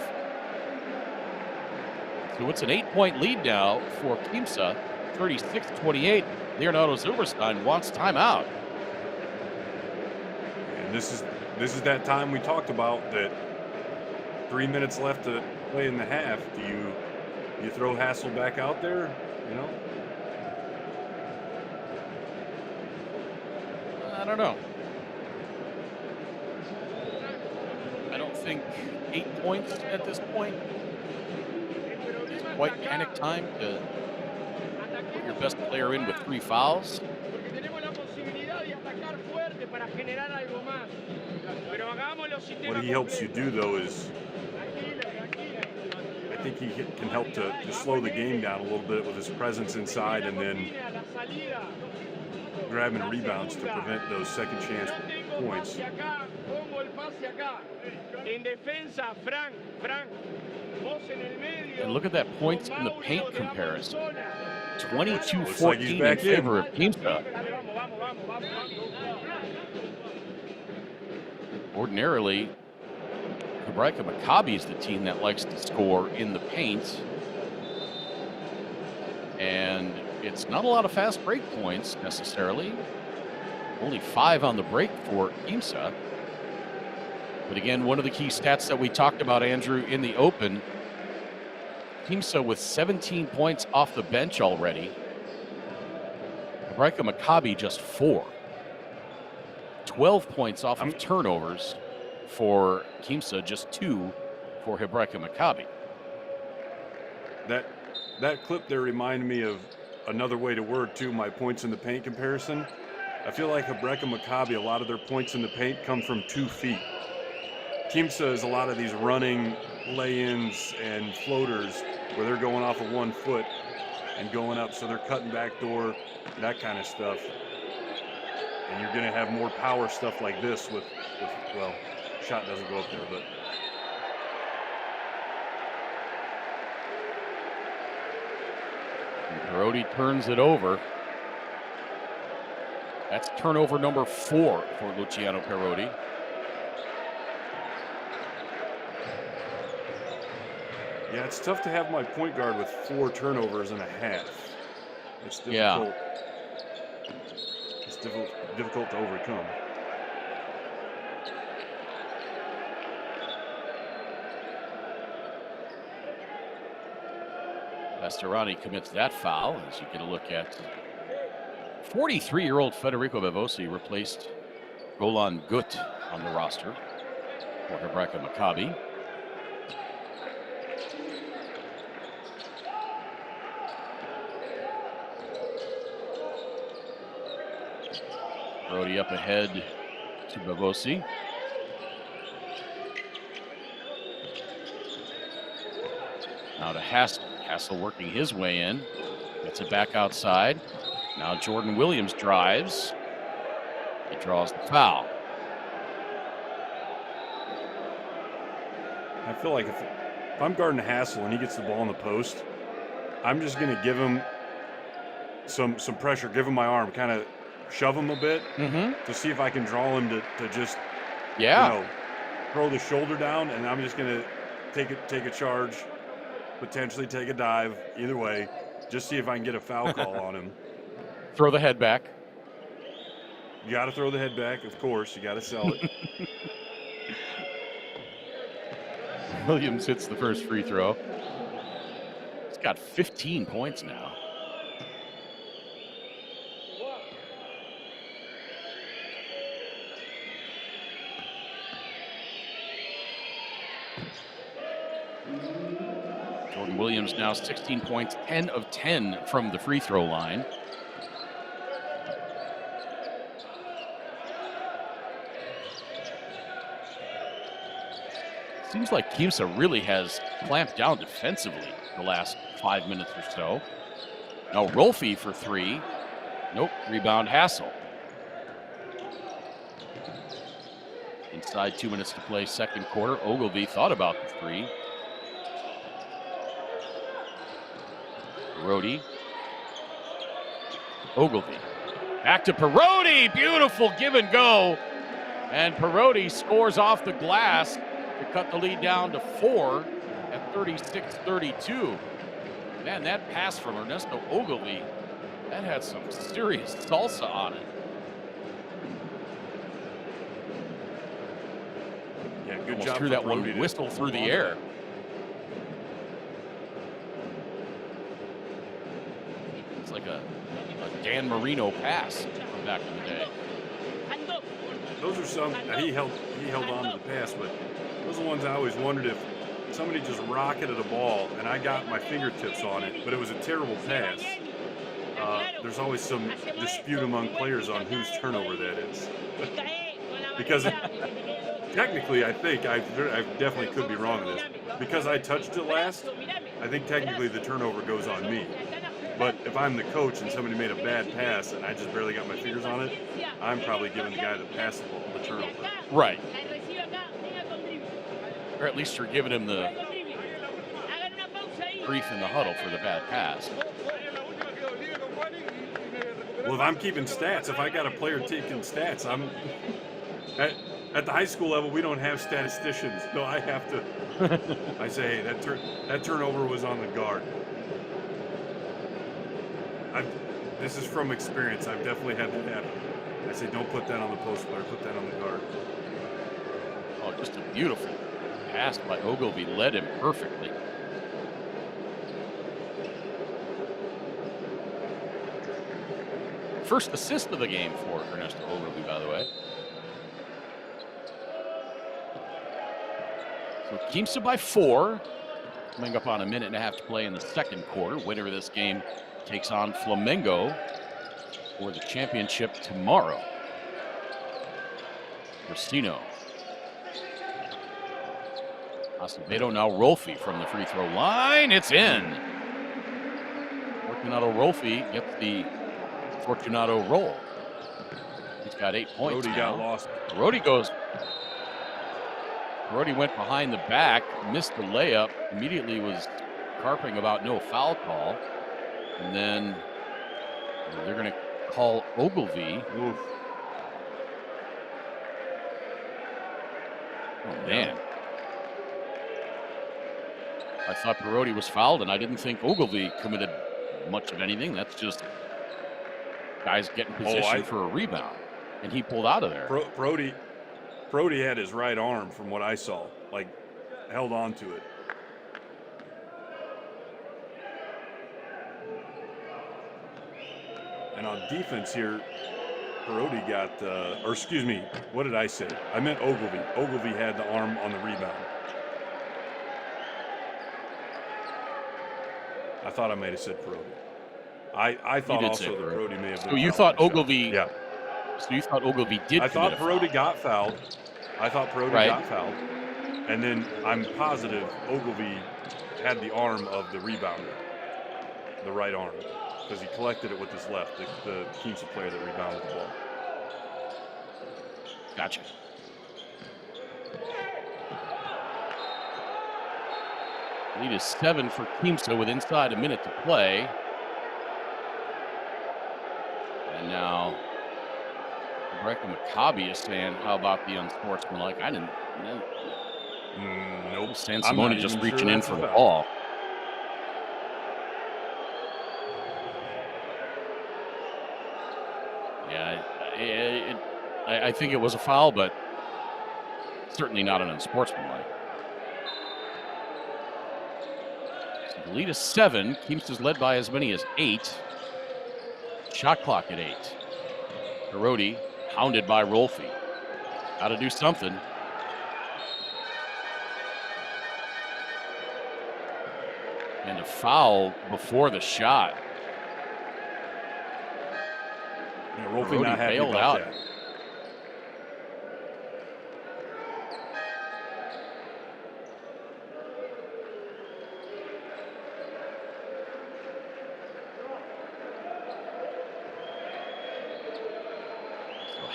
So it's an 8-point lead now for Quimsa, 36-28. Leonardo Silverstein wants timeout. And this is that time we talked about, that 3 minutes left to play in the half. Do you throw Hassel back out there? You know? I don't know. I don't think 8 points at this point is quite panic time to Put your best player in with 3 fouls. What he helps you do, though, is I think he can help to slow the game down a little bit with his presence inside and then grabbing rebounds to prevent those second chance points. And look at that points in the paint comparison. 22-14 back in favor of Quimsa. Ordinarily, Hebraica Macabi is the team that likes to score in the paint. And it's not a lot of fast break points necessarily. Only 5 on the break for Quimsa. But again, one of the key stats that we talked about, Andrew, in the open, Quimsa with 17 points off the bench already. Hebraica Macabi just 4. 12 points off of turnovers for Quimsa, just 2 for Hebraica Macabi. That clip there reminded me of another way to word, too, my points in the paint comparison. I feel like Hebraica Macabi, a lot of their points in the paint come from 2 feet. Quimsa is a lot of these running lay-ins and floaters where they're going off of 1 foot and going up, so they're cutting back door, that kind of stuff. And you're going to have more power stuff like this with well, shot doesn't go up there, but Brody turns it over. That's turnover number 4 for Luciano Parodi. yeah, it's tough to have my point guard with 4 turnovers and a half. It's difficult. Yeah. It's difficult to overcome. Pastorani commits that foul as you get a look at 43-year-old Federico Bevosi replaced Golan Gut on the roster for Hebraica Macabi. Brody up ahead to Bevosi. Now to Hassel. Hassel working his way in. Gets it back outside. Now Jordan Williams drives. He draws the foul. I feel like if I'm guarding Hassel and he gets the ball in the post, I'm just going to give him some pressure, give him my arm, kind of shove him a bit to see if I can draw him to just throw the shoulder down, and I'm just going to take a charge, potentially take a dive, either way, just see if I can get a foul call on him. Throw the head back. You got to throw the head back, of course. You got to sell it. Williams hits the first free throw. He's got 15 points now. Jordan Williams now 16 points, 10 of 10 from the free throw line. Seems like Quimsa really has clamped down defensively the last 5 minutes or so. Now Rolfe for 3. Nope, rebound Hassel. Inside 2 minutes to play second quarter. Ogilvy thought about the 3. Parodi. Ogilvy. Back to Parodi. Beautiful give and go. And Parodi scores off the glass to cut the lead down to 4 at 36-32. Man, that pass from Ernesto Ogilvy, that had some serious salsa on it. Yeah, good Almost job. Threw that one Parodi whistle through the air. It's like a Dan Marino pass from back in the day. Those are some he held on to the pass, but those are the ones I always wondered if somebody just rocketed a ball and I got my fingertips on it, but it was a terrible pass. there's always some dispute among players on whose turnover that is. Because technically, I think, I definitely could be wrong on this, because I touched it last, I think technically the turnover goes on me. But if I'm the coach and somebody made a bad pass and I just barely got my fingers on it, I'm probably giving the guy that passed the ball the turnover. Right. Or at least you're giving him the grief in the huddle for the bad pass. Well, if I'm keeping stats, if I got a player taking stats, I'm at the high school level, we don't have statisticians, so I have to. I say, hey, that turnover was on the guard. This is from experience. I've definitely had that happen. I say, don't put that on the post player, put that on the guard. Oh, just a beautiful pass by Ogilvy, led him perfectly. First assist of the game for Ernesto Ogilvy, by the way. So Quimsa by 4, coming up on a minute and a half to play in the second quarter. Winner of this game takes on Flamengo for the championship tomorrow. Racino. Acevedo, now Rolfi from the free throw line. It's in. Fortunato Rolfi gets the Fortunato roll. He's got 8 points. Brody got lost. Brody went behind the back, missed the layup, immediately was carping about no foul call. And then they're going to call Ogilvy. Oof. Oh, man. I thought Brody was fouled, and I didn't think Ogilvy committed much of anything. That's just guys getting position for a rebound, and he pulled out of there. Brody had his right arm, from what I saw, like held on to it. And on defense here, Brody got, or excuse me, what did I say? I meant Ogilvy. Ogilvy had the arm on the rebound. I thought I might have said Brody. I thought also that Brody may have been. So you thought Ogilvy? Yeah. So you thought Ogilvy did? I thought Brody got fouled. I thought Brody got fouled, and then I'm positive Ogilvy had the arm of the rebounder, the right arm, because he collected it with his left. The Quimsa player that rebounded the ball. Gotcha. Lead is 7 for Quimsa with inside a minute to play. And now Hebraica Macabi is saying, how about the unsportsmanlike? I didn't know. Nope. San Simone just reaching in for the ball. Yeah, I think it was a foul, but certainly not an unsportsmanlike. So the lead is 7. Quimsa's led by as many as 8. Shot clock at 8. Brody hounded by Rolfi. Got to do something. And a foul before the shot. Yeah, Rolfi not happy about out. that.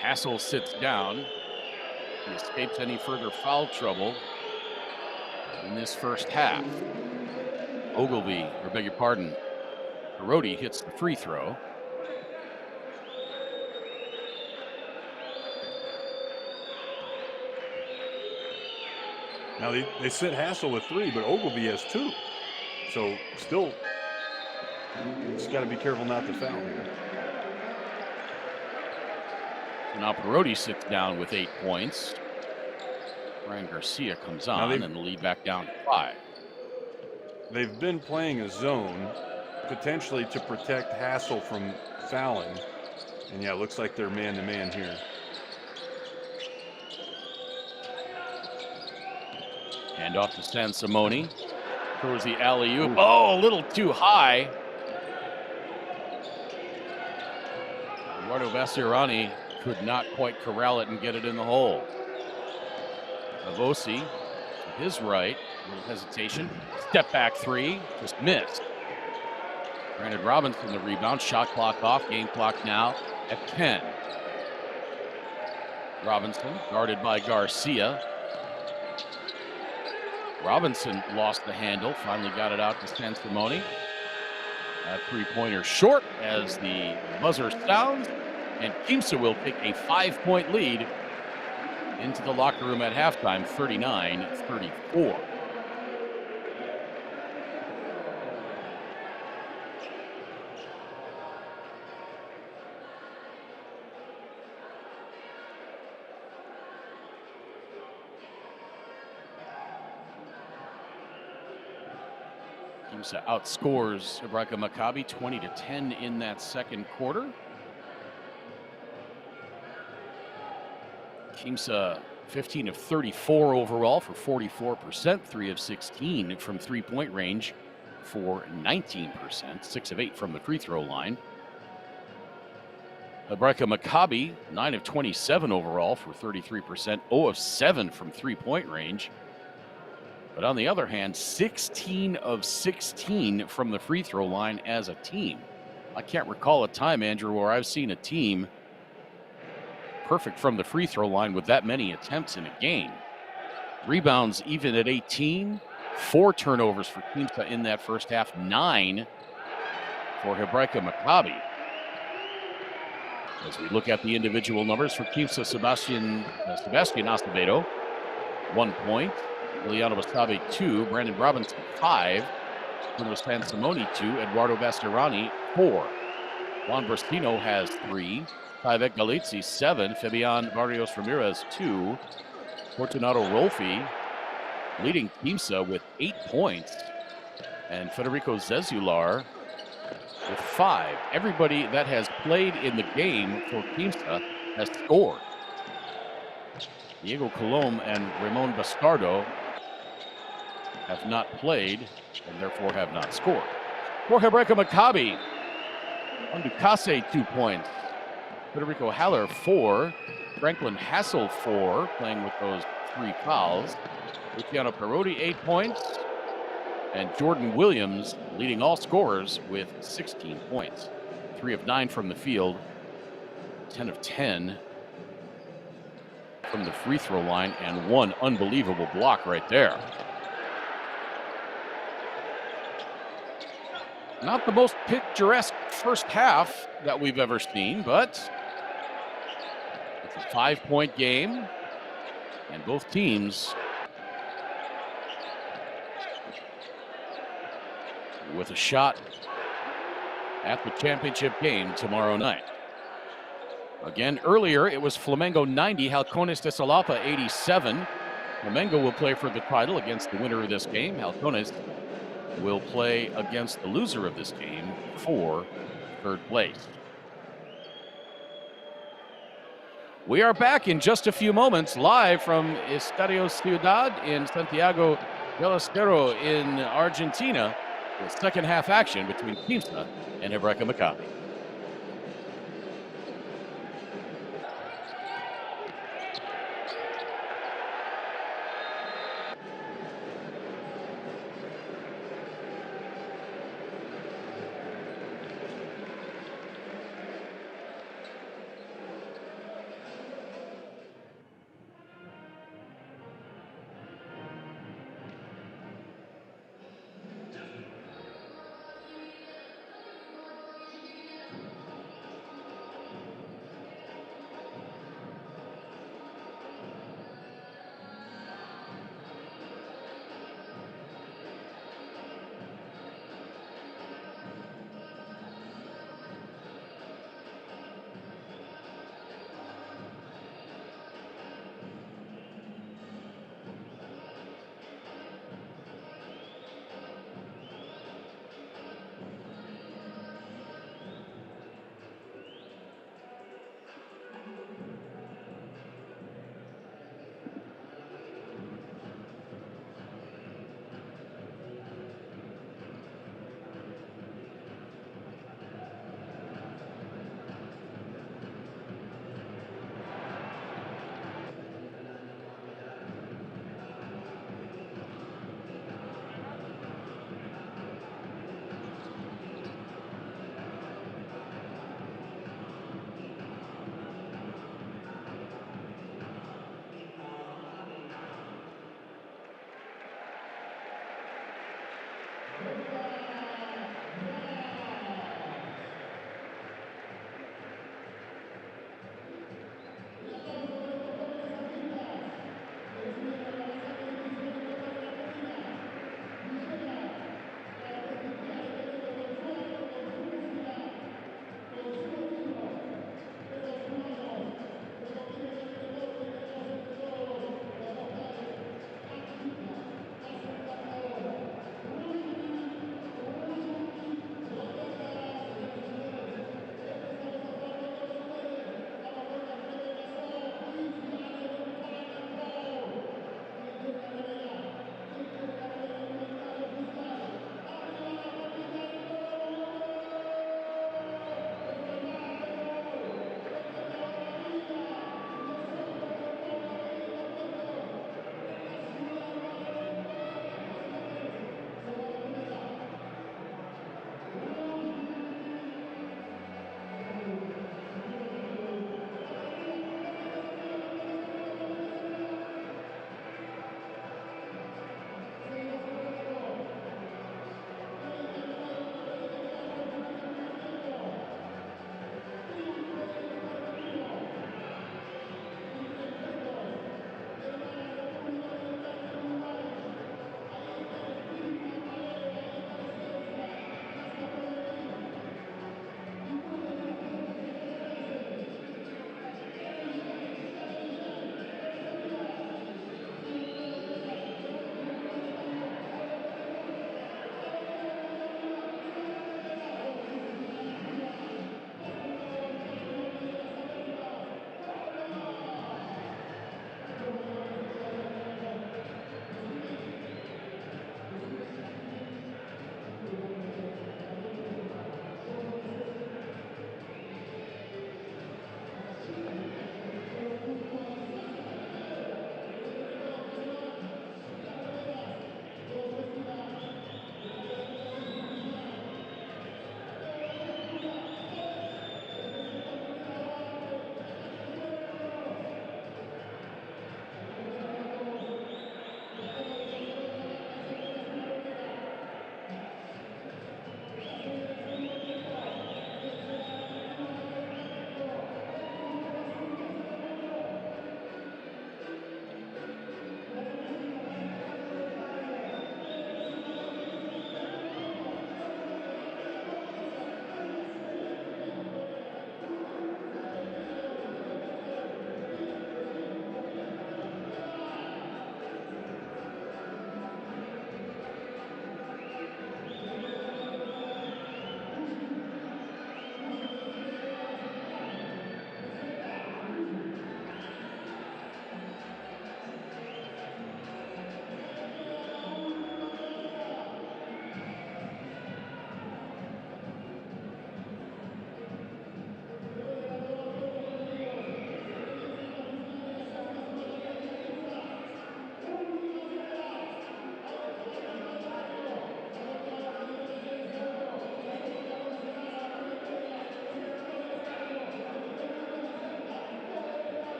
Hassel sits down. He escapes any further foul trouble in this first half. Ogilvy, or beg your pardon, Brody hits the free throw. Now they sit Hassel with 3, but Ogilvy has 2. So still, just got to be careful not to foul here. Now Brody sits down with 8 points. Brian Garcia comes on and the lead back down to 5. They've been playing a zone potentially to protect Hassel from fouling. And yeah, it looks like they're man-to-man here. Hand off to San Simone. Throws the alley-oop. Oh, a little too high. Eduardo Bastiarani could not quite corral it and get it in the hole. Avosi to his right, a little hesitation. Step back three, just missed. Brandon Robinson the rebound, shot clock off, game clock now at 10. Robinson guarded by Garcia. Robinson lost the handle, finally got it out to Sansimone. That three-pointer short as the buzzer sounds, and Quimsa will take a 5-point lead into the locker room at halftime, 39-34. Quimsa outscores Hebraica Macabi 20-10 in that second quarter. Quimsa 15 of 34 overall for 44%, 3 of 16 from three-point range for 19%, 6 of 8 from the free throw line. Hebraica Macabi 9 of 27 overall for 33%, 0 of 7 from three-point range. But on the other hand, 16 of 16 from the free throw line as a team. I can't recall a time, Andrew, where I've seen a team perfect from the free throw line with that many attempts in a game. Rebounds even at 18, 4 turnovers for Quimsa in that first half, 9 for Hebraica Macabi. As we look at the individual numbers for Quimsa, Sebastian Acevedo, 1 point. Liliano Bastabe, 2. Brandon Robinson, 5. Bruno Sansimone, 2. Eduardo Bastiarani, 4. Juan Bristino has 3. Tyvek Galizzi, 7. Fabian Barrios Ramirez, 2. Fortunato Rolfi leading Quimsa with 8 points. And Federico Zezular with 5. Everybody that has played in the game for Quimsa has scored. Diego Colom and Ramon Bastardo have not played and therefore have not scored. For Hebraica Macabi, Anducase 2 points. Federico Haller 4. Franklin Hassel 4, playing with those 3 fouls. Luciano Perotti 8 points. And Jordan Williams leading all scorers with 16 points. 3 of 9 from the field, 10 of 10 from the free throw line, and 1 unbelievable block right there. Not the most picturesque first half that we've ever seen, but it's a 5-point game, and both teams with a shot at the championship game tomorrow night. Again, earlier it was Flamengo 90, Halcones de Salapa 87. Flamengo will play for the title against the winner of this game. Halcones will play against the loser of this game for third place. We are back in just a few moments, live from Estadio Ciudad in Santiago del Estero in Argentina. The second half action between Quimsa and Hebraica Macabi.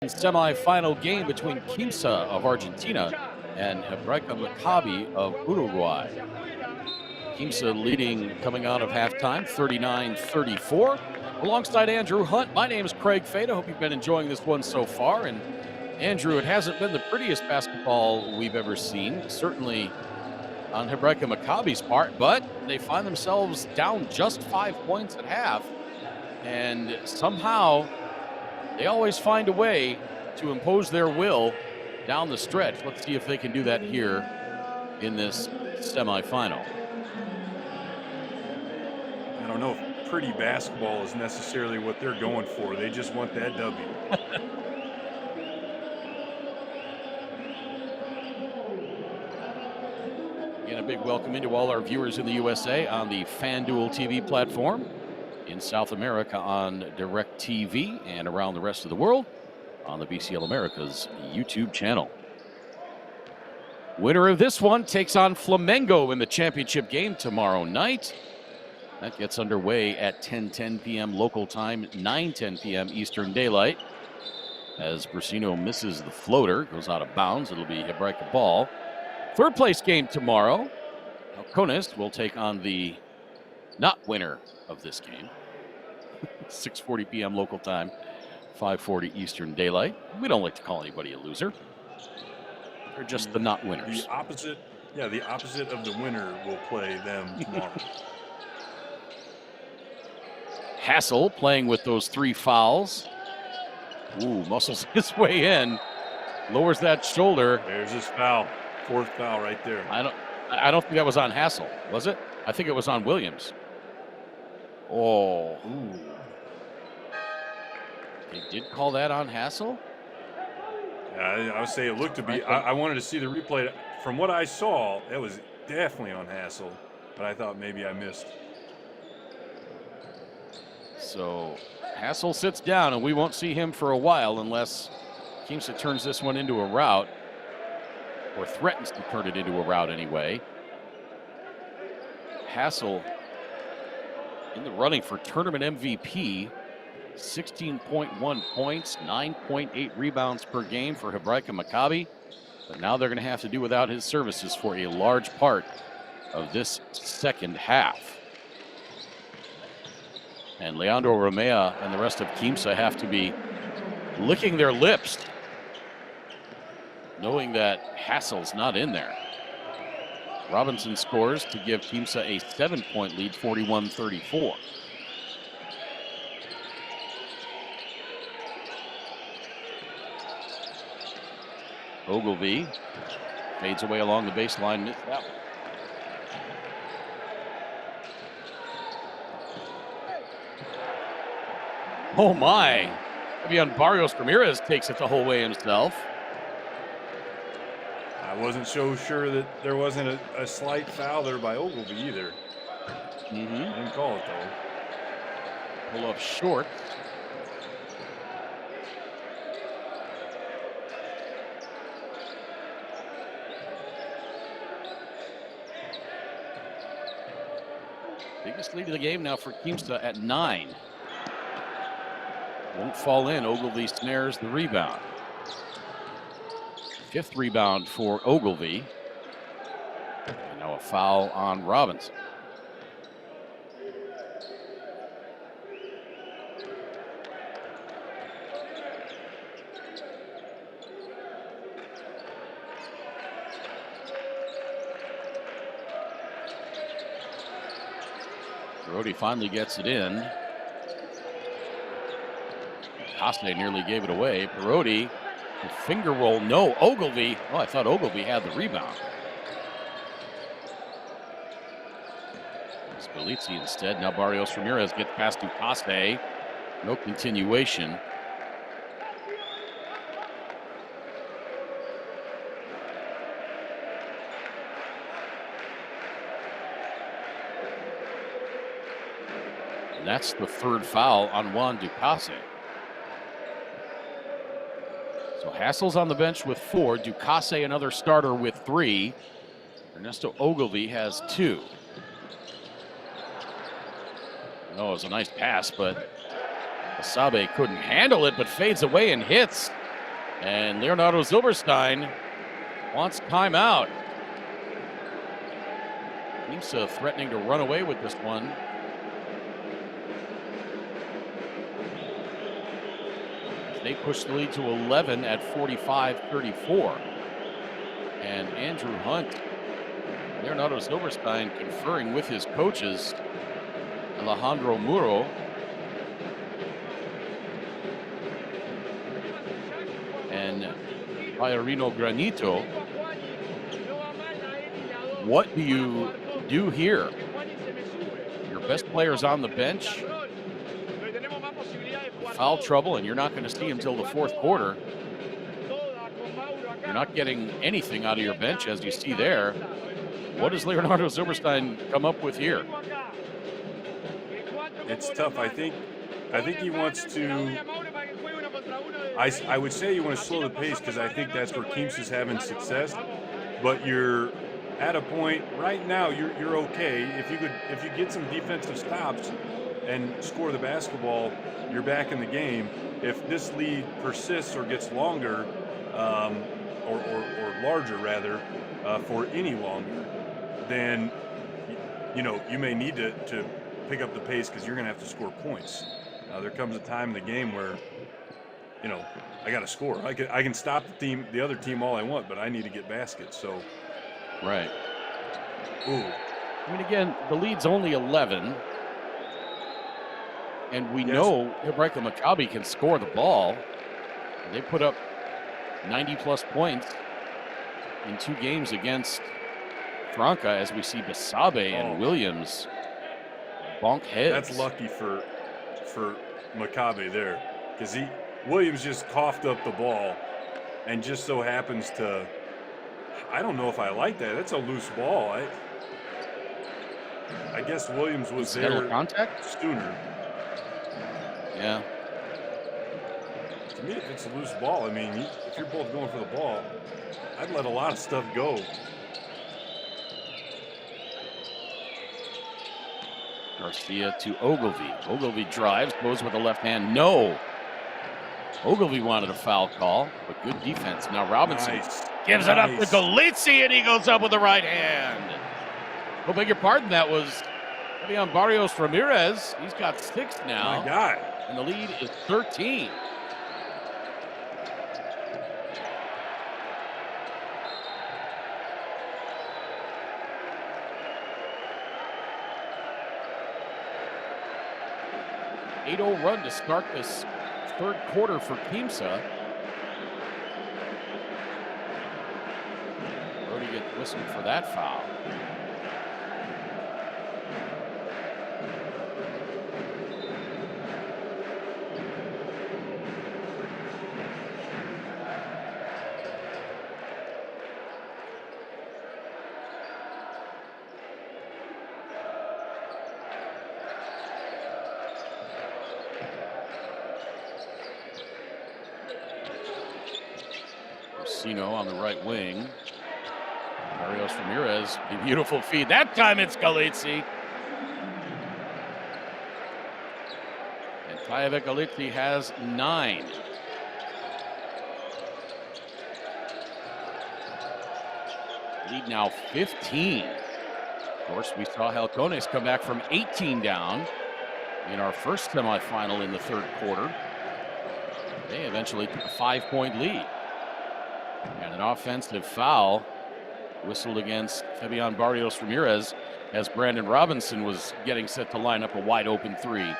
Semi-final game between Quimsa of Argentina and Hebraica Macabi of Uruguay. Quimsa leading coming out of halftime, 39-34. Alongside Andrew Hunt, my name is Craig Fade. I hope you've been enjoying this one so far. And Andrew, it hasn't been the prettiest basketball we've ever seen, certainly on Hebraica Macabi's part, but they find themselves down just 5 points at half. And somehow they always find a way to impose their will down the stretch. Let's see if they can do that here in this semifinal. I don't know if pretty basketball is necessarily what they're going for. They just want that W. Again, a big welcome into all our viewers in the USA on the FanDuel TV platform, in South America on DirecTV, and around the rest of the world on the BCL Americas YouTube channel. Winner of this one takes on Flamengo in the championship game tomorrow night. That gets underway at 10:10 p.m. local time, 9:10 p.m. Eastern Daylight. As Brasino misses the floater, goes out of bounds. It'll be Hebraica ball. Third place game tomorrow. Alcones will take on the not winner of this game. 6:40 p.m. local time, 5:40 Eastern Daylight. We don't like to call anybody a loser. They're just the not winners. The opposite of the winner will play them tomorrow. Hassel playing with those 3 fouls. Ooh, muscles his way in. Lowers that shoulder. There's his foul. 4th foul right there. I don't think that was on Hassel, was it? I think it was on Williams. Oh. Ooh. They did call that on Hassel? I would say it looked to be. I wanted to see the replay. From what I saw, that was definitely on Hassel, but I thought maybe I missed. So Hassel sits down, and we won't see him for a while unless Quimsa turns this one into a rout, or threatens to turn it into a rout anyway. Hassel in the running for tournament MVP, 16.1 points, 9.8 rebounds per game for Hebraica Macabi. But now they're going to have to do without his services for a large part of this second half. And Leandro Romea and the rest of Quimsa have to be licking their lips, knowing that Hassel's not in there. Robinson scores to give Quimsa a 7-point lead, 41-34. Ogilvy fades away along the baseline. Missed that one. Oh my. Barrios Ramirez takes it the whole way himself. I wasn't so sure that there wasn't a slight foul there by Ogilvy either. Didn't call it though. Pull up short. Biggest lead of the game now for Quimsa at 9. Won't fall in. Ogilvy snares the rebound. 5th rebound for Ogilvy. And now a foul on Robinson. Brody finally gets it in. Coste nearly gave it away. Brody, the finger roll. No, Ogilvy. Oh, I thought Ogilvy had the rebound. Spalizzi instead. Now Barrios Ramirez gets past to Coste. No continuation. And that's the 3rd foul on Juan Ducasse. So Hassel's on the bench with 4. Ducasse another starter with 3. Ernesto Ogilvy has 2. Oh, it was a nice pass, but Asabe couldn't handle it, but fades away and hits And Leonardo Zilberstein wants timeout. Quimsa threatening to run away with this one. They push the lead to 11 at 45-34. And Andrew Hunt, Leonardo Zilberstein conferring with his coaches, Alejandro Muro. And Bayarino Granito. What do you do here? Your best player's on the bench. Foul trouble, and you're not going to see him till the fourth quarter. You're not getting anything out of your bench, as you see there. What does Leonardo Zilberstein come up with here? It's tough. I think he wants to. I would say you want to slow the pace because I think that's where Quimsa's having success. But you're at a point right now. You're okay if you get some defensive stops and score the basketball, you're back in the game. If this lead persists or gets longer, or larger rather, for any longer, then you may need to pick up the pace because you're going to have to score points. There comes a time in the game where I got to score. I can stop the other team all I want, but I need to get baskets. So, right. Ooh. I mean, again, the lead's only 11. And we know Hebraica Macabi can score the ball. They put up 90-plus points in 2 games against Franca, as we see Basabe and Williams bonk heads. That's lucky for Macabi there, because Williams just coughed up the ball and just so happens to. I don't know if I like that. That's a loose ball. I guess Williams was there. Contact? Stooner. Yeah. To me, if it's a loose ball, I mean, if you're both going for the ball, I'd let a lot of stuff go. Garcia to Ogilvy. Ogilvy drives, goes with the left hand. No. Ogilvy wanted a foul call, but good defense. Now Robinson gives it up to Galizzi, and he goes up with the right hand. Oh, beg your pardon, that was Fabian Barrios Ramirez. He's got 6 now. My God. And the lead is 13. .80 run to start this third quarter for Quimsa. Brody gets whistled for that foul. On the right wing. Barrios Ramirez, a beautiful feed. That time it's Galizzi. And Tayeve Galizzi has 9. Lead now 15. Of course, we saw Halcones come back from 18 down in our first semifinal in the third quarter. They eventually took a 5-point lead. And an offensive foul whistled against Fabian Barrios Ramirez as Brandon Robinson was getting set to line up a wide open 3.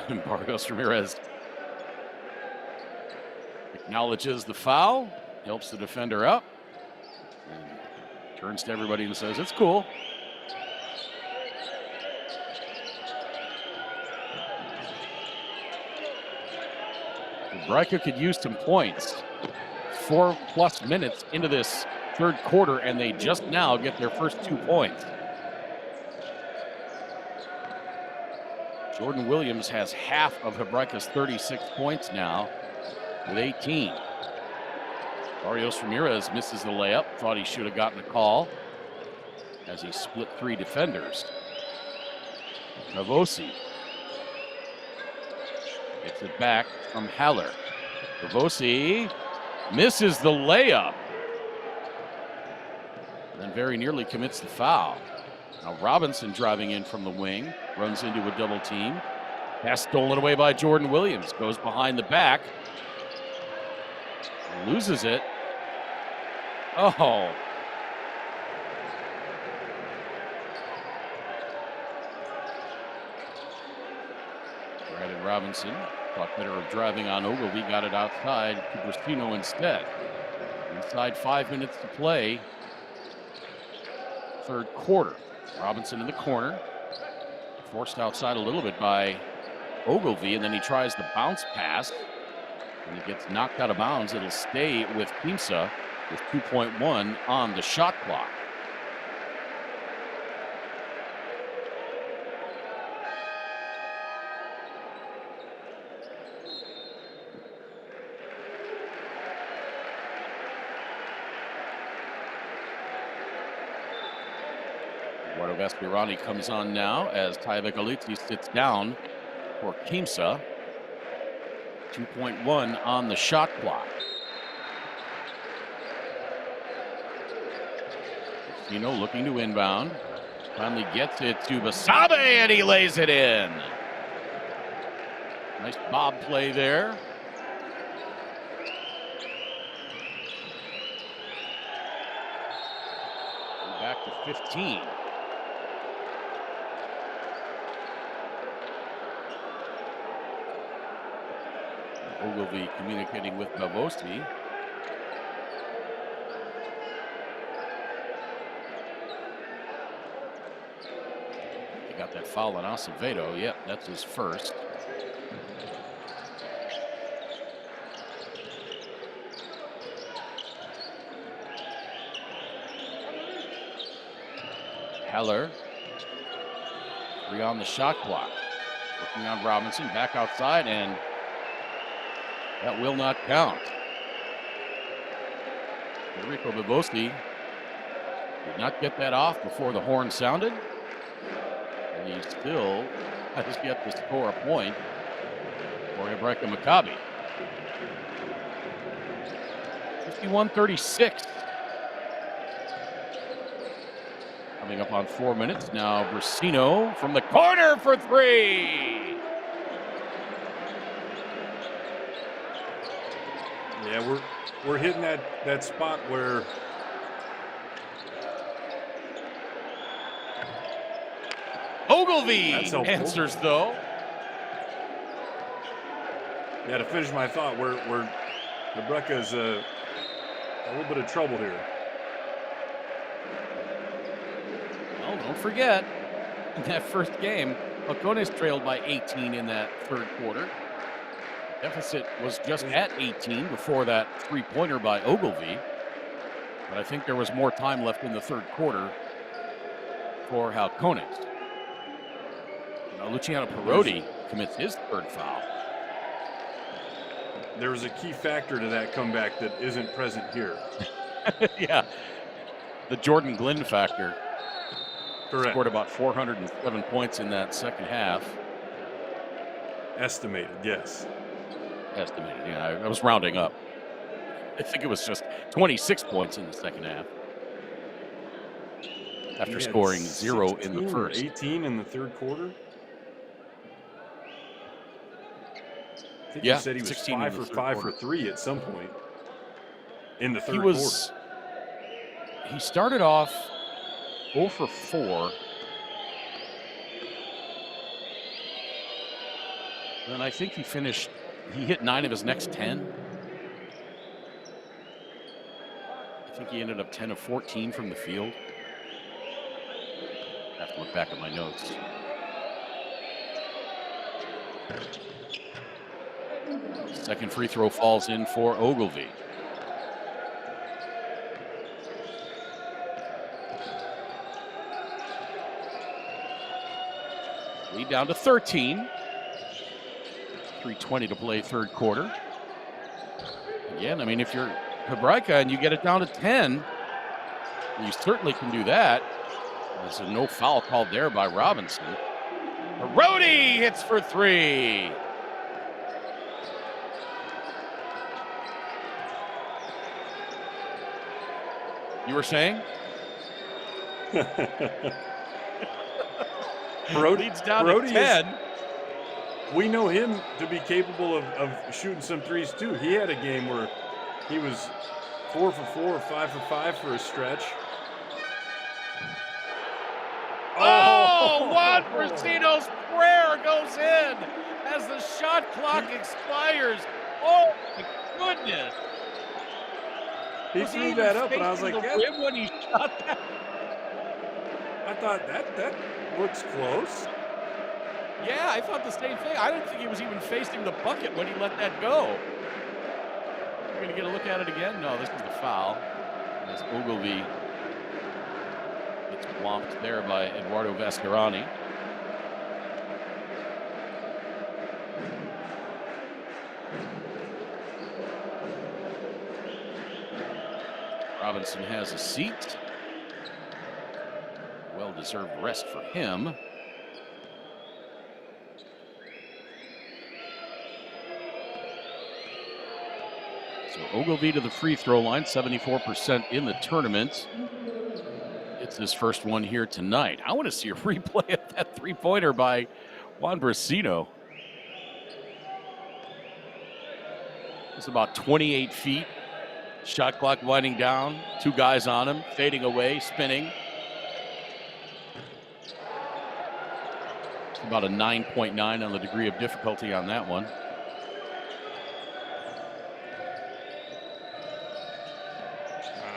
And Barrios Ramirez acknowledges the foul, helps the defender up, and turns to everybody and says, "It's cool." Hebraica could use some points. 4+ minutes into this third quarter, and they just now get their first 2 points. Jordan Williams has half of Hebraica's 36 points now with 18. Barrios Ramirez misses the layup. Thought he should have gotten a call as he split 3 defenders. Navosi gets it back from Haller. Navosi misses the layup. And then very nearly commits the foul. Now Robinson driving in from the wing, runs into a double team. Pass stolen away by Jordan Williams. Goes behind the back. Loses it. Oh. Brandon Robinson thought better of driving on Ogilvy. Got it outside to Bristino instead. Inside 5 minutes to play. Third quarter. Robinson in the corner. Forced outside a little bit by Ogilvy, and then he tries the bounce pass. And he gets knocked out of bounds. It'll stay with Quimsa with 2.1 on the shot clock. Eduardo Vesperani comes on now as Tyvek Alitsi sits down for Quimsa. 2.1 on the shot clock. Bristino looking to inbound. Finally gets it to Basabe, and he lays it in. Nice bob play there. Back to 15. Ogilvy communicating with Bavosti. He got that foul on Acevedo. Yep, that's his first. Heller. 3 on the shot clock. Working on Robinson, back outside, and that will not count. Enrico Bavosti did not get that off before the horn sounded. And he still has yet to score a point for Hebraica Macabi. 51-36. Coming up on 4 minutes now. Bristino from the corner for 3. Yeah, we're hitting that spot where Ogilvy answers though. Yeah, to finish my thought, where Hebraica's a little bit of trouble here. Well, don't forget, in that first game, Halcones trailed by 18 in that third quarter. Deficit was just at 18 before that three-pointer by Ogilvy. But I think there was more time left in the third quarter for Halcones. Now Luciano Perotti commits his third foul. There was a key factor to that comeback that isn't present here. Yeah, the Jordan Glenn factor. Correct. Scored about 407 points in that second half. Estimated, yes. Estimated, yeah. I was rounding up. I think it was just 26 points in the second half. After scoring 0 in the first. 18 in the third quarter? I think Yeah, you said he was 5 for 5 for 3 at some point in the third quarter. He started off 0 for 4. And then I think he hit 9 of his next 10. I think he ended up 10 of 14 from the field. I have to look back at my notes. Second free throw falls in for Ogilvy. Lead down to 13. 3:20 to play third quarter. Again, I mean, if you're Hebraica and you get it down to 10, you certainly can do that. There's a no foul called there by Robinson. Brody hits for 3. You were saying? Leads down to 10. We know him to be capable of shooting some threes too. He had a game where he was 4 for 4 or 5 for 5 for a stretch. Oh, Juan Brasino's prayer goes in as the shot clock expires. Oh my goodness! He threw that up, and I was like, the rim when he shot that. I thought that looks close. Yeah, I thought the same thing. I didn't think he was even facing the bucket when he let that go. We're gonna get a look at it again. No, this is the foul. As Ogilvy gets whomped there by Eduardo Vascarani. Robinson has a seat. Well-deserved rest for him. So Ogilvy to the free throw line, 74% in the tournament. It's his first one here tonight. I want to see a replay of that three-pointer by Juan Brasino. It's about 28 feet. Shot clock winding down. 2 guys on him, fading away, spinning. It's about a 9.9 on the degree of difficulty on that one.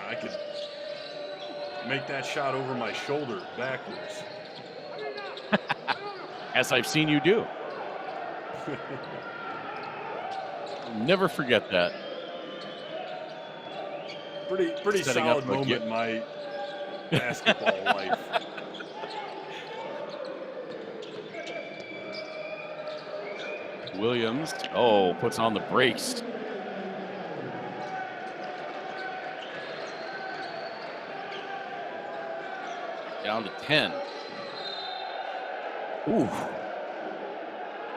I could make that shot over my shoulder backwards. As I've seen you do. Never forget that. Pretty solid moment in my basketball life. Williams, puts on the brakes. Down to 10. Ooh.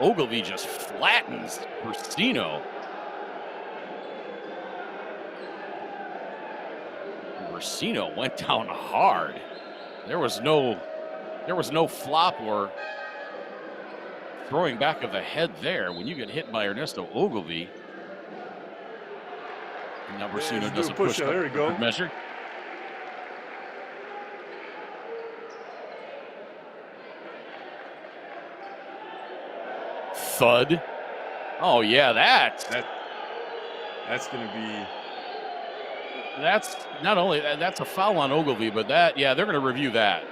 Ogilvy just flattens Brasino. Brasino went down hard. There was no flop or throwing back of the head there when you get hit by Ernesto Ogilvy. And now Brasino does a push up. There we go. Measure. Thud. Oh yeah, that's going to be. That's not only that's a foul on Ogilvy, but they're going to review that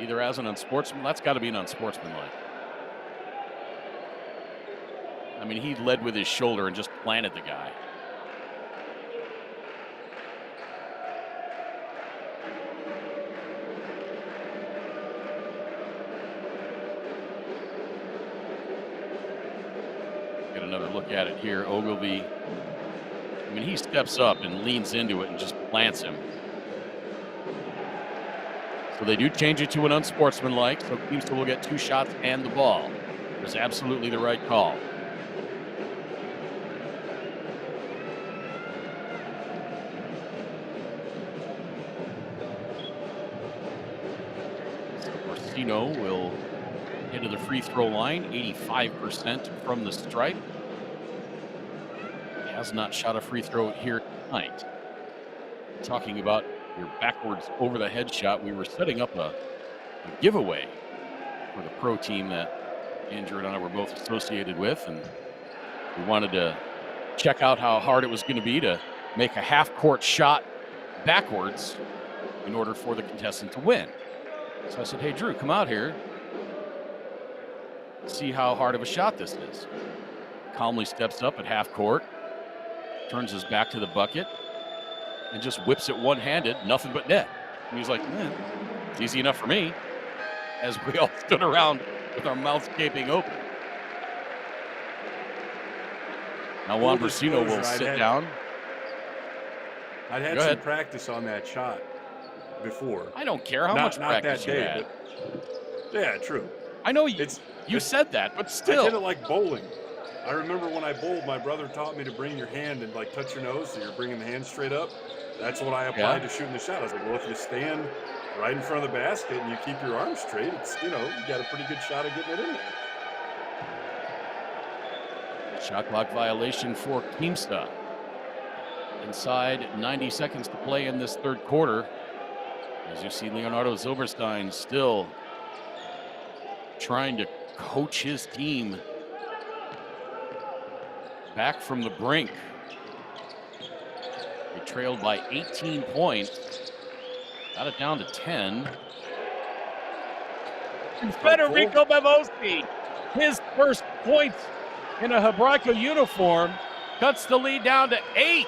either as an unsportsmanlike. That's got to be an unsportsmanlike. I mean, he led with his shoulder and just planted the guy. Get another look at it here. Ogilvy, I mean, he steps up and leans into it and just plants him. So they do change it to an unsportsmanlike, so Quimsa will get 2 shots and the ball. It was absolutely the right call. So Brasino will head to the free throw line, 85% from the stripe. He has not shot a free throw here tonight. Talking about your backwards over the head shot, we were setting up a giveaway for the pro team that Andrew and I were both associated with, and we wanted to check out how hard it was going to be to make a half-court shot backwards in order for the contestant to win. So I said, hey, Drew, come out here. See how hard of a shot this is. Calmly steps up at half court, turns his back to the bucket, and just whips it one-handed, nothing but net. And he's like, it's easy enough for me, as we all stood around with our mouths gaping open. Now Juan Brasino will sit down. I'd had some practice on that shot before. I don't care how much practice you had. Yeah, true. I know you It's said that, but I still. did it like bowling. I remember when I bowled, my brother taught me to bring your hand and like touch your nose, so you're bringing the hand straight up. That's what I Yeah. applied to shooting the shot. I was like, well, if you stand right in front of the basket and you keep your arms straight, it's you got a pretty good shot of getting it in there. Shot clock violation for Quimsa. Inside 90 seconds to play in this third quarter. As you see, Leonardo Zilberstein still trying to coach his team back from the brink. They trailed by 18 points. Got it down to 10. And Federico Bevosi, his first point in a Hebraica uniform, cuts the lead down to 8.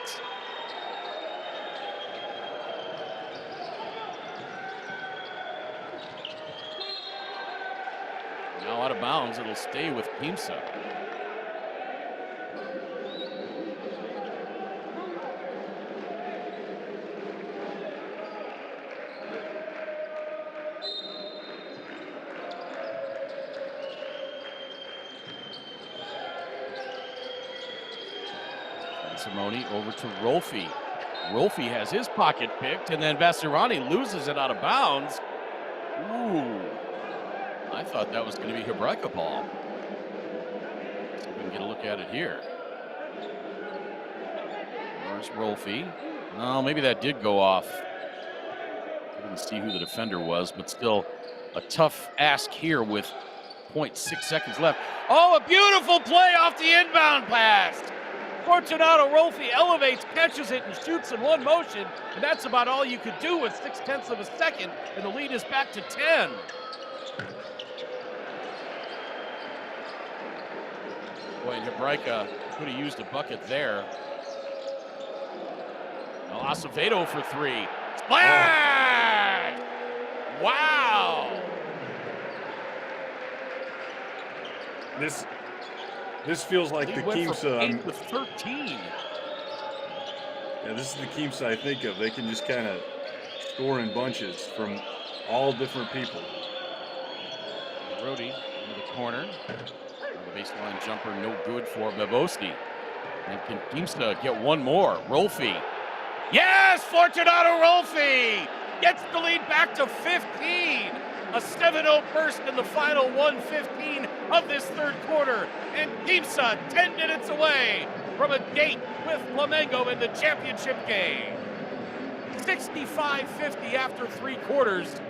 Now out of bounds, it'll stay with Quimsa. Simone over to Rolfi. Rolfi has his pocket picked, and then Vassirani loses it out of bounds. Ooh. I thought that was going to be Hebraica ball. So we can get a look at it here. There's Rolfi. Oh, maybe that did go off. I didn't see who the defender was, but still a tough ask here with 0.6 seconds left. Oh, a beautiful play off the inbound pass. Fortunato Rolfi elevates, catches it, and shoots in one motion, and that's about all you could do with 0.6 of a second, and the lead is back to 10. Boy, Hebraica could have used a bucket there. Now Acevedo for 3. Splash! Oh. Wow! This feels like the Quimsa. With 13. Yeah, this is the Quimsa I think of. They can just kind of score in bunches from all different people. Brody into the corner. The baseline jumper no good for Bevosi. And can Quimsa get one more? Rolfi. Yes, Fortunato Rolfi gets the lead back to 15. A 7-0 burst in the final 1:15 of this third quarter. And Quimsa 10 minutes away from a date with Flamengo in the championship game. 65-50 after 3 quarters.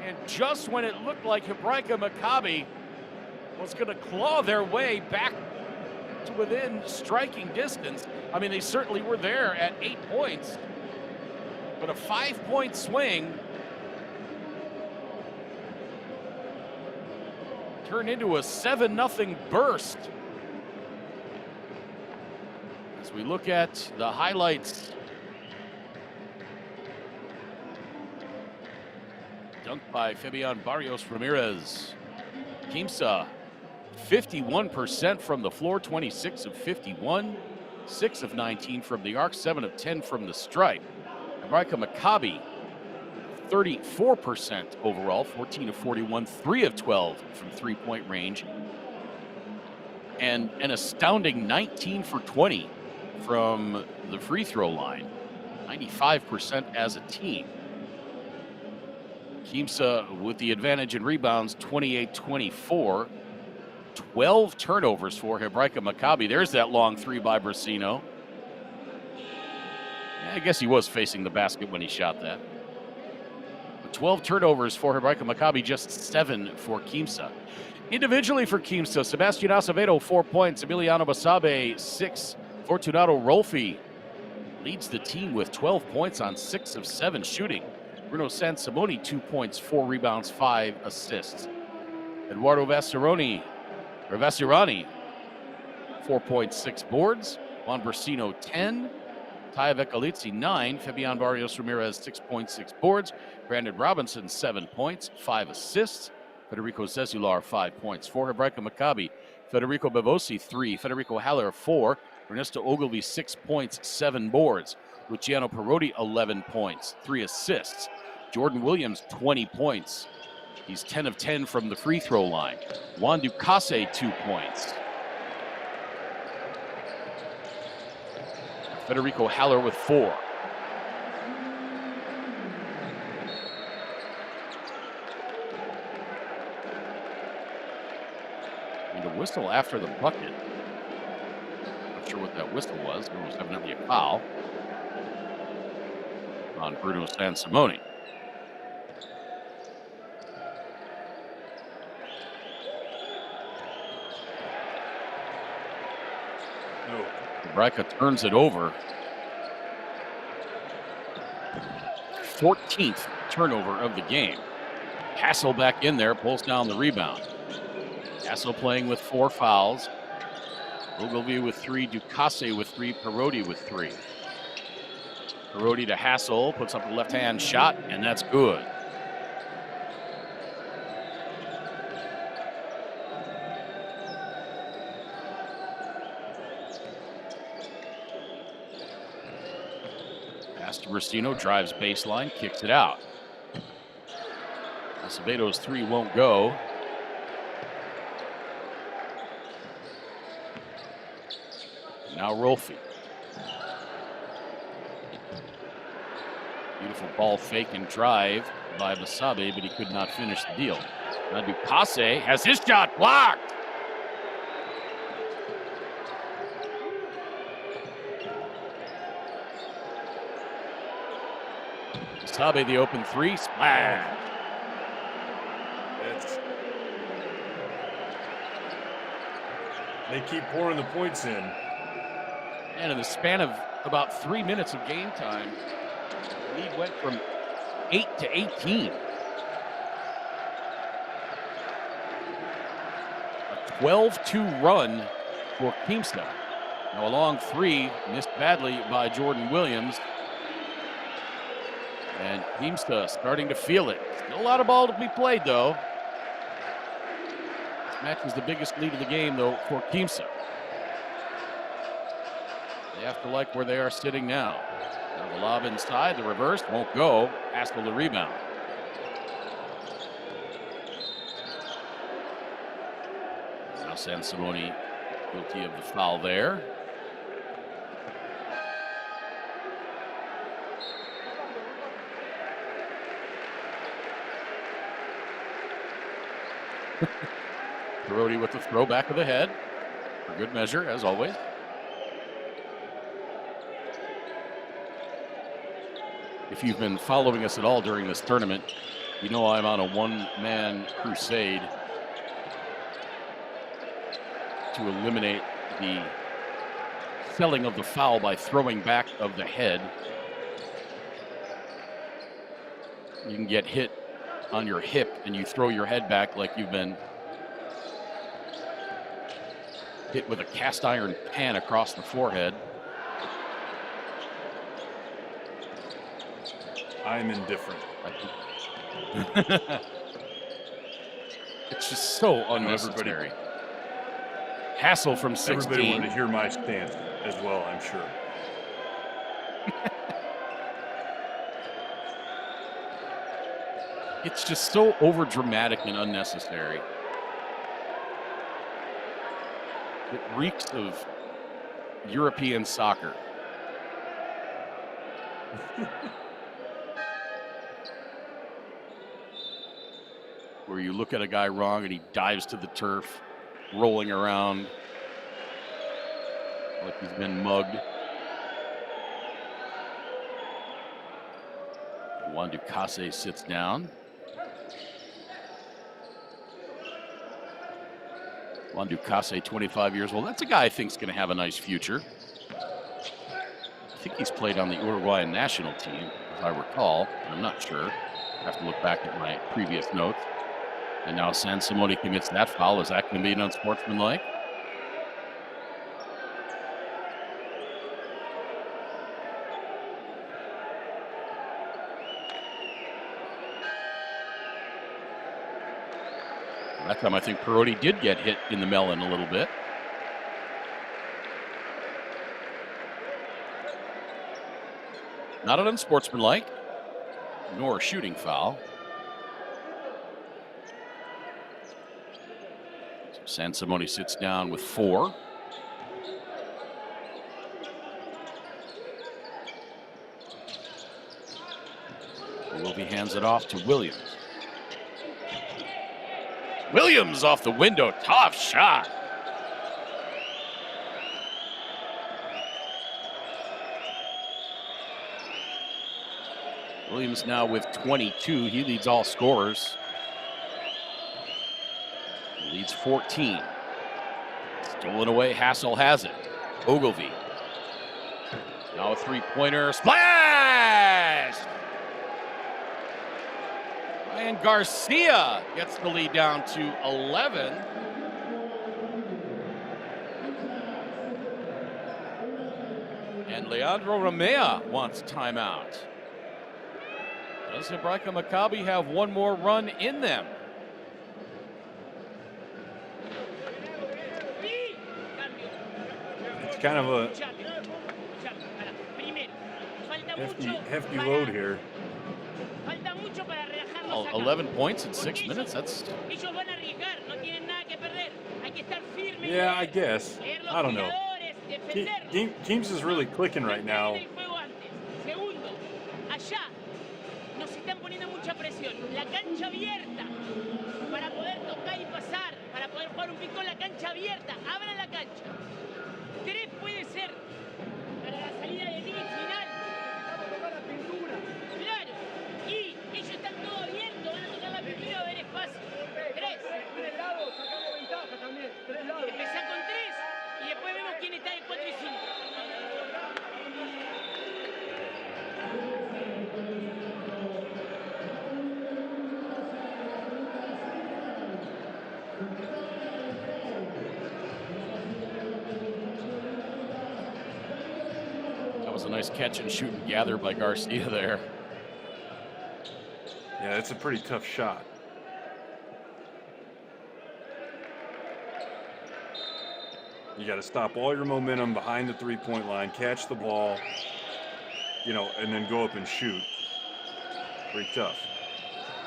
And just when it looked like Hebraica Macabi was going to claw their way back to within striking distance, I mean, they certainly were there at 8 points. But a 5-point swing turned into a 7-0 burst. As we look at the highlights, dunked by Fabian Barrios Ramirez. Quimsa, 51% from the floor, 26 of 51, 6 of 19 from the arc, 7 of 10 from the stripe. Hebraica Macabi, 34% overall, 14 of 41, 3 of 12 from three-point range, and an astounding 19 for 20 from the free throw line, 95% as a team. Quimsa with the advantage in rebounds, 28-24, 12 turnovers for Hebraica Macabi. There's that long 3 by Brasino. I guess he was facing the basket when he shot that. 12 turnovers for Hebraica Macabi, just 7 for Quimsa. Individually for Quimsa, Sebastian Acevedo, 4 points. Emiliano Basabe, 6. Fortunato Rolfi leads the team with 12 points on 6 of 7 shooting. Bruno Sansimoni, 2 points, 4 rebounds, 5 assists. Eduardo Vassirani, 4 points, 6 boards. Juan Brasino, 10. Taya Vecalizzi, 9. Fabian Barrios Ramirez, 6.6 boards. Brandon Robinson, 7 points, 5 assists. Federico Zezular, 5 points. For Hebraica Macabi, Federico Bevosi, 3. Federico Haller, 4. Ernesto Ogilvy, 6 points, 7 boards. Luciano Perotti, 11 points, 3 assists. Jordan Williams, 20 points. He's 10 of 10 from the free throw line. Juan Ducase, 2 points. Federico Haller with 4. And a whistle after the bucket. Not sure what that whistle was. It was evidently a foul on Bruno Sansimoni. Hebraica turns it over. 14th turnover of the game. Hassel back in there, pulls down the rebound. Hassel playing with 4 fouls. Ogilvie with 3, Ducase with 3, Parodi with 3. Parodi to Hassel, puts up a left-hand shot, and that's good. Pass to Rustino, drives baseline, kicks it out. Acevedo's 3 won't go. Now Rolfi. Beautiful ball fake and drive by Basabe, but he could not finish the deal. Now Ducase has his shot blocked. Basabe the open 3, splash. They keep pouring the points in. And in the span of about 3 minutes of game time, the lead went from 8 to 18. A 12-2 run for Quimsa. Now a long 3 missed badly by Jordan Williams. And Quimsa starting to feel it. Still a lot of ball to be played, though. This match was the biggest lead of the game, though, for Quimsa. They have to like where they are sitting now. Now the lob inside, the reverse won't go. Haskell the rebound. Now Sansimoni guilty of the foul there. Parodi with the throw back of the head. For good measure, as always. If you've been following us at all during this tournament, you know I'm on a one-man crusade to eliminate the selling of the foul by throwing back of the head. You can get hit on your hip and you throw your head back like you've been hit with a cast iron pan across the forehead. I'm indifferent. It's just so unnecessary. Hassle from 16. Everybody wanted to hear my stance as well, I'm sure. It's just so overdramatic and unnecessary. It reeks of European soccer. Where you look at a guy wrong and he dives to the turf, rolling around like he's been mugged. Juan Ducase sits down. Juan Ducase, 25 years old. That's a guy I think is going to have a nice future. I think he's played on the Uruguayan national team, if I recall. I'm not sure. I have to look back at my previous notes. And now Sansimoni commits that foul. Is that going to be an unsportsmanlike? That time I think Parodi did get hit in the melon a little bit. Not an unsportsmanlike. nor a shooting foul. So Sansimone sits down with 4. Wilby hands it off to Williams. Williams off the window, tough shot. Williams now with 22. He leads all scorers. He leads 14. Stolen away, Hassel has it. Ogilvy. Now a three-pointer, splash! Ryan Garcia gets the lead down to 11. And Leandro Romea wants timeout. Does Hebraica Macabi have one more run in them? It's kind of a hefty load here. 11 points in 6 minutes. That's. Yeah, I guess. I don't know. Quimsa is really clicking right now. La cancha abierta para poder tocar y pasar, para poder jugar un pick con la cancha abierta. Abran la cancha. 3 puede ser para la salida de mí final. Claro. Y ellos están todo abiertos, van a tocar la pintura, va a haber espacio. 3. Empezá con 3 y después vemos quién está de 4 y 5. Was a nice catch and shoot and gather by Garcia there. Yeah, that's a pretty tough shot. You got to stop all your momentum behind the three-point line, catch the ball, and then go up and shoot. Pretty tough.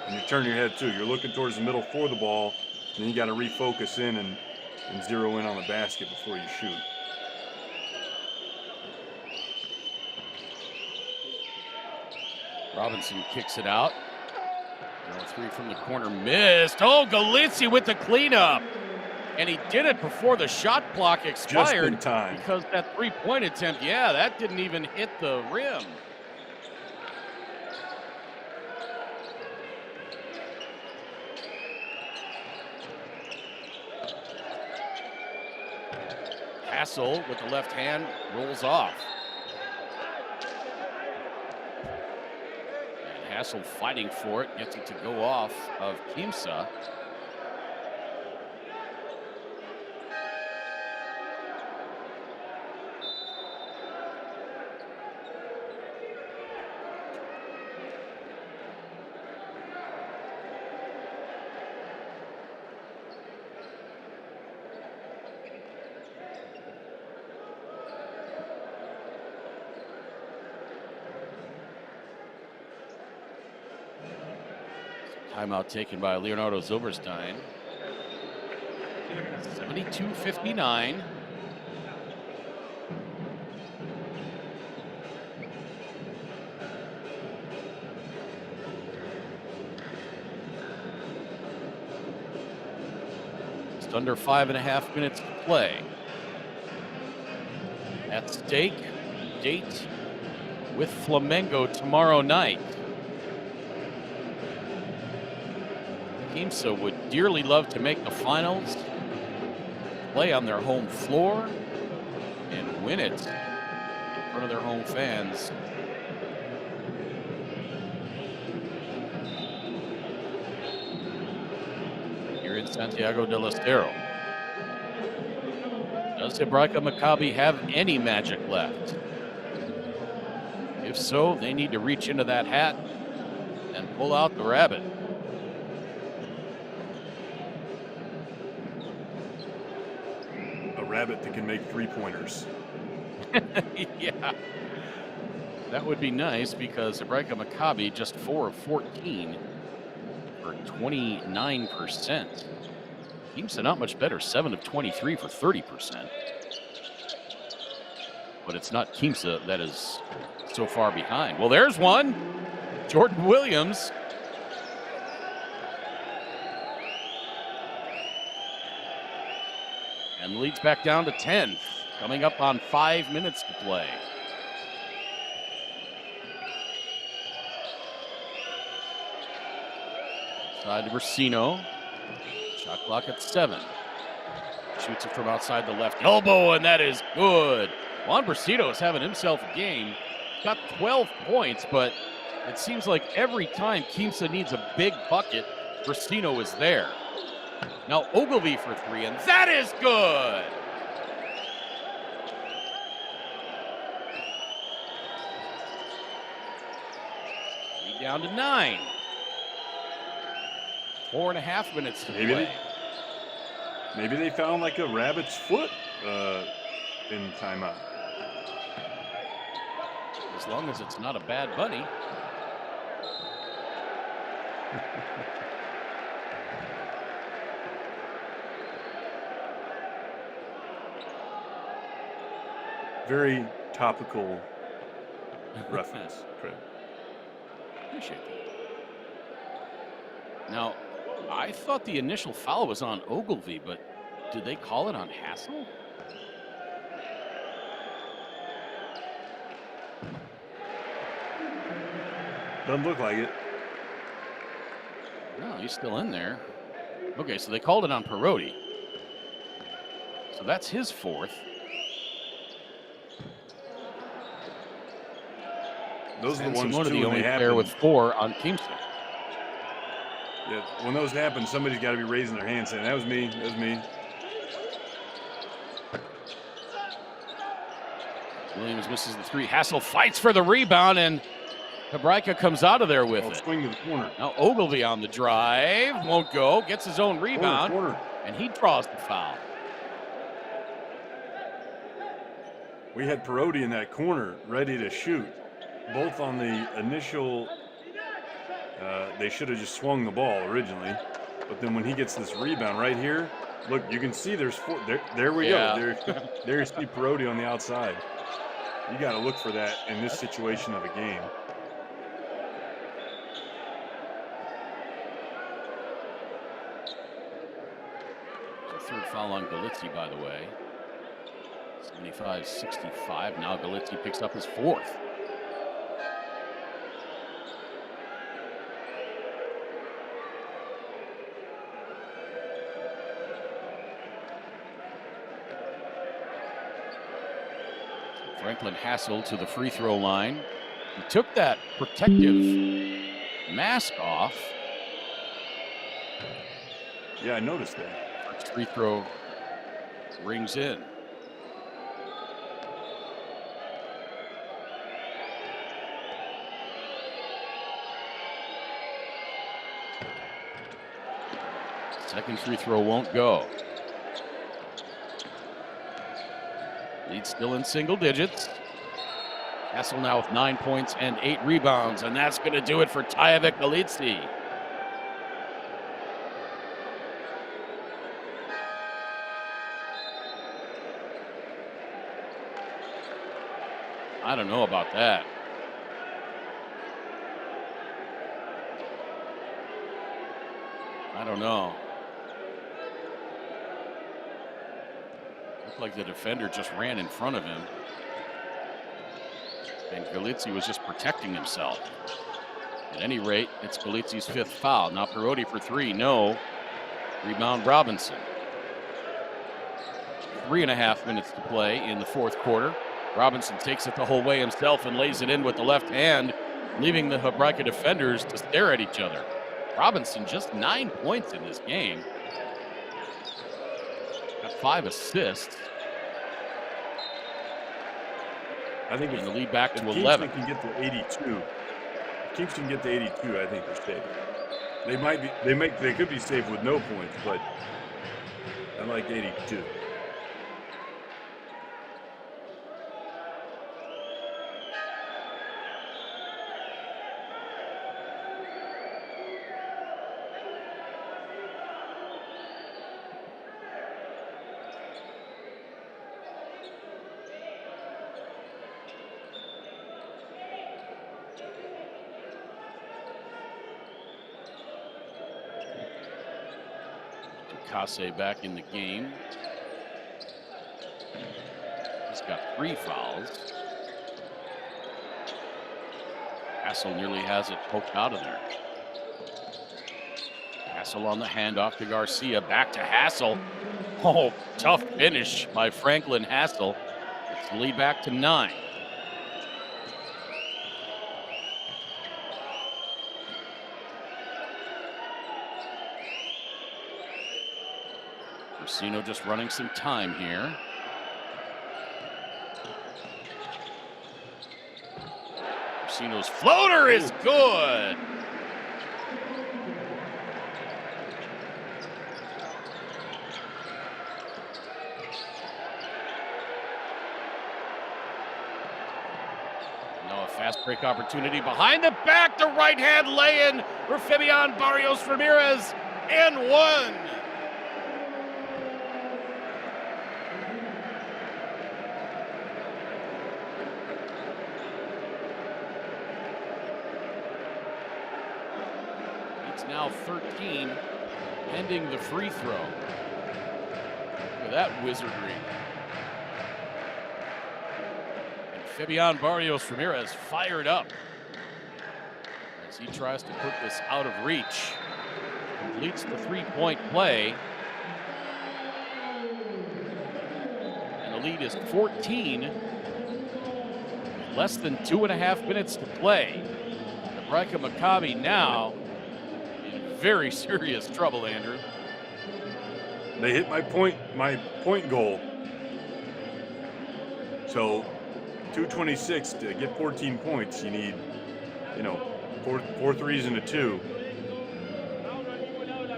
And you turn your head too. You're looking towards the middle for the ball, and then you got to refocus in and zero in on the basket before you shoot. Robinson kicks it out. 3 from the corner, missed. Oh, Galizzi with the cleanup. And he did it before the shot clock expired. Just in time. Because that three-point attempt, that didn't even hit the rim. Hassel with the left hand rolls off. Hassel fighting for it, gets it to go off of Quimsa. Timeout taken by Leonardo Zilberstein. 72-59. Just under 5.5 minutes to play. At stake, date with Flamengo tomorrow night. Quimsa would dearly love to make the finals, play on their home floor, and win it in front of their home fans. Here in Santiago del Estero. Does Hebraica Macabi have any magic left? If so, they need to reach into that hat and pull out the rabbit. Rabbit that can make three-pointers. Yeah. That would be nice because Hebraica Macabi just 4 of 14 for 29%. Quimsa not much better, 7 of 23 for 30%. But it's not Quimsa that is so far behind. Well, there's one. Jordan Williams. And leads back down to 10, coming up on 5 minutes to play. Side to Brasino. Shot clock at 7. Shoots it from outside the left elbow, and that is good. Juan Brasino is having himself a game. Got 12 points, but it seems like every time Quimsa needs a big bucket, Brasino is there. Now Ogilvy for 3, and that is good. Lead down to 9. 4.5 minutes to play. Maybe they found like a rabbit's foot in timeout. As long as it's not a bad bunny. Very topical reference. Appreciate that. Now, I thought the initial foul was on Ogilvy, but did they call it on Hassel? Doesn't look like it. No, he's still in there. Okay, so they called it on Perotti. So that's his 4th. Those are the ones one of too, the when only they player happen. with 4 on Quimsa. Yeah, when those happen, somebody's got to be raising their hand saying, "That was me. That was me." Williams misses the 3. Hassel fights for the rebound, and Hebraica comes out of there with it. Swing to the corner. Now Ogilvy on the drive. Won't go. Gets his own rebound. Corner. And he draws the foul. We had Perotti in that corner ready to shoot. Both on the initial, they should have just swung the ball originally. But then when he gets this rebound right here, look, you can see there's 4. There we go. There you see Perotti on the outside. You got to look for that in this situation of a game. The 3rd foul on Galizzi, by the way. 75-65. Now Galizzi picks up his 4th. Franklin Hassel to the free throw line. He took that protective mask off. Yeah, I noticed that. First free throw rings in. Second free throw won't go. Lead still in single digits. Hassel now with 9 points and 8 rebounds, and that's going to do it for Tajevik Galizzi. I don't know about that. I don't know. Looked like the defender just ran in front of him. And Galizzi was just protecting himself. At any rate, it's Galizzi's 5th foul. Now Perotti for 3, no. Rebound Robinson. 3.5 minutes to play in the 4th quarter. Robinson takes it the whole way himself and lays it in with the left hand, leaving the Hebraica defenders to stare at each other. Robinson just 9 points in this game. Got 5 assists. I think and the lead back to if 11. Quimsa can get to 82. If Quimsa can get to 82, I think they're safe. They might be. They could be safe with no points, but I like 82. Kase back in the game. He's got 3 fouls. Hassel nearly has it poked out of there. Hassel on the handoff to Garcia. Back to Hassel. Oh, tough finish by Franklin Hassel. It's the lead back to 9. Brasino just running some time here. Brasino's floater is good. Now a fast break opportunity behind the back. The right hand lay-in for Fabian Barrios Ramirez and 1. Now 13, pending the free throw. Look at that wizardry. And Fabian Barrios Ramirez fired up as he tries to put this out of reach. Completes the 3-point play. And the lead is 14. Less than 2.5 minutes to play. Hebraica Macabi now very serious trouble, Andrew. They hit my point goal. So 226 to get 14 points, you need, four threes and a 2.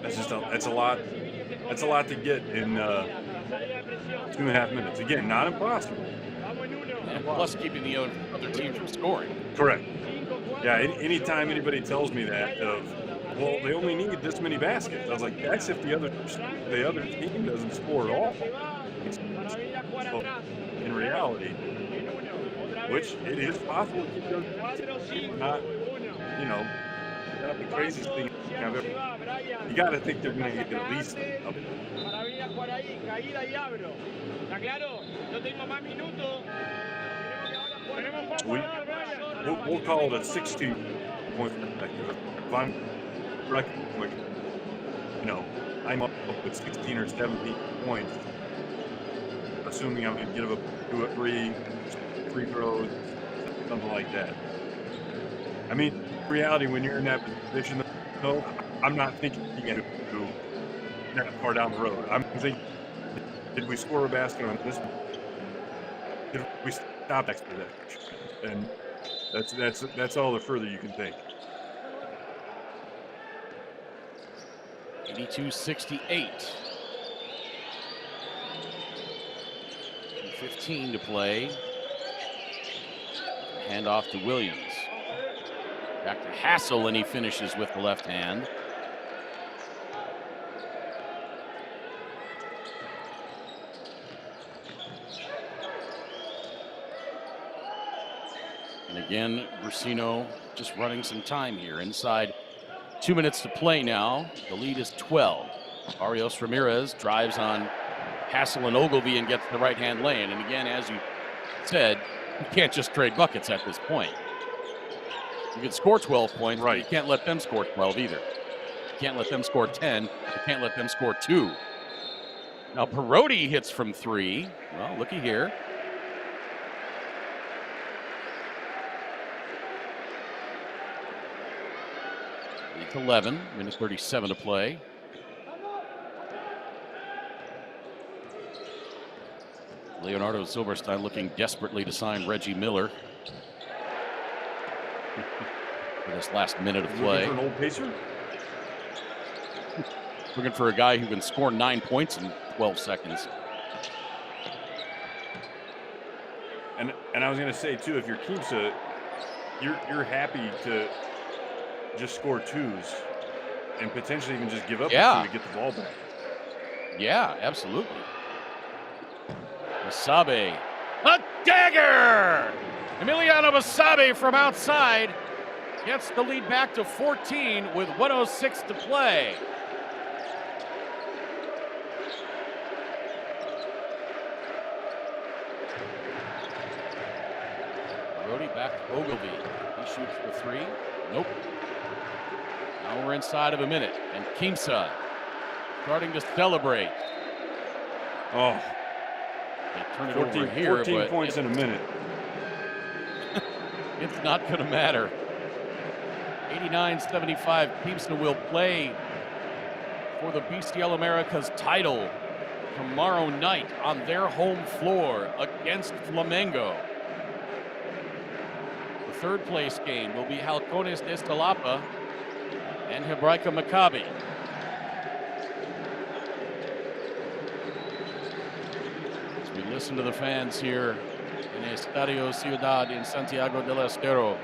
That's a lot to get in 2.5 minutes. Again, not impossible. And plus keeping the other team from scoring. Correct. Yeah, anytime anybody tells me that well, they only need this many baskets. I was like, that's if the other team doesn't score at all. So, in reality, which it is possible to keep those not, not the craziest thing I've ever. You got to think they're going to get at least up. We'll call it a 16-point perspective. If I'm up with 16 or 17 points, assuming I'm going to give up 2 or 3 free throws, something like that. I mean, in reality, when you're in that position, though, I'm not thinking that far down the road. I'm thinking, did we score a basket on this one? Did we stop next to that? And that's all the further you can think. 82-68. 2:15 to play. Hand off to Williams. Back to Hassel, and he finishes with the left hand. And again, Brasino just running some time here inside. 2 minutes to play now. The lead is 12. Barrios Ramirez drives on Hassel and Ogilvy and gets the right-hand lane. And again, as you said, you can't just trade buckets at this point. You can score 12 points, right? You can't let them score 12 either. You can't let them score 10. You can't let them score 2. Now, Perotti hits from 3. Well, looky here. It's 11, minute 37 to play. Leonardo Silverstein looking desperately to sign Reggie Miller for this last minute of play. Looking for an old pacer? Looking for a guy who can score 9 points in 12 seconds. And I was going to say, too, if you're Quimsa, you're happy to just score 2s and potentially even just give up a 2 to get the ball back. Yeah, absolutely. Masabe, a dagger! Emiliano Masabe from outside gets the lead back to 14 with 1:06 to play. Back to Ogilvy. He shoots the three. Nope. Now we're inside of a minute. And Quimsa starting to celebrate. Oh, They turn it 14, over here, 14 but points in a minute. it's not going to matter. 89-75. Quimsa will play for the BCL Americas title tomorrow night on their home floor against Flamengo. The third place game will be Halcones de Estalapa and Hebraica Macabi. As we listen to the fans here in Estadio Ciudad in Santiago del Estero,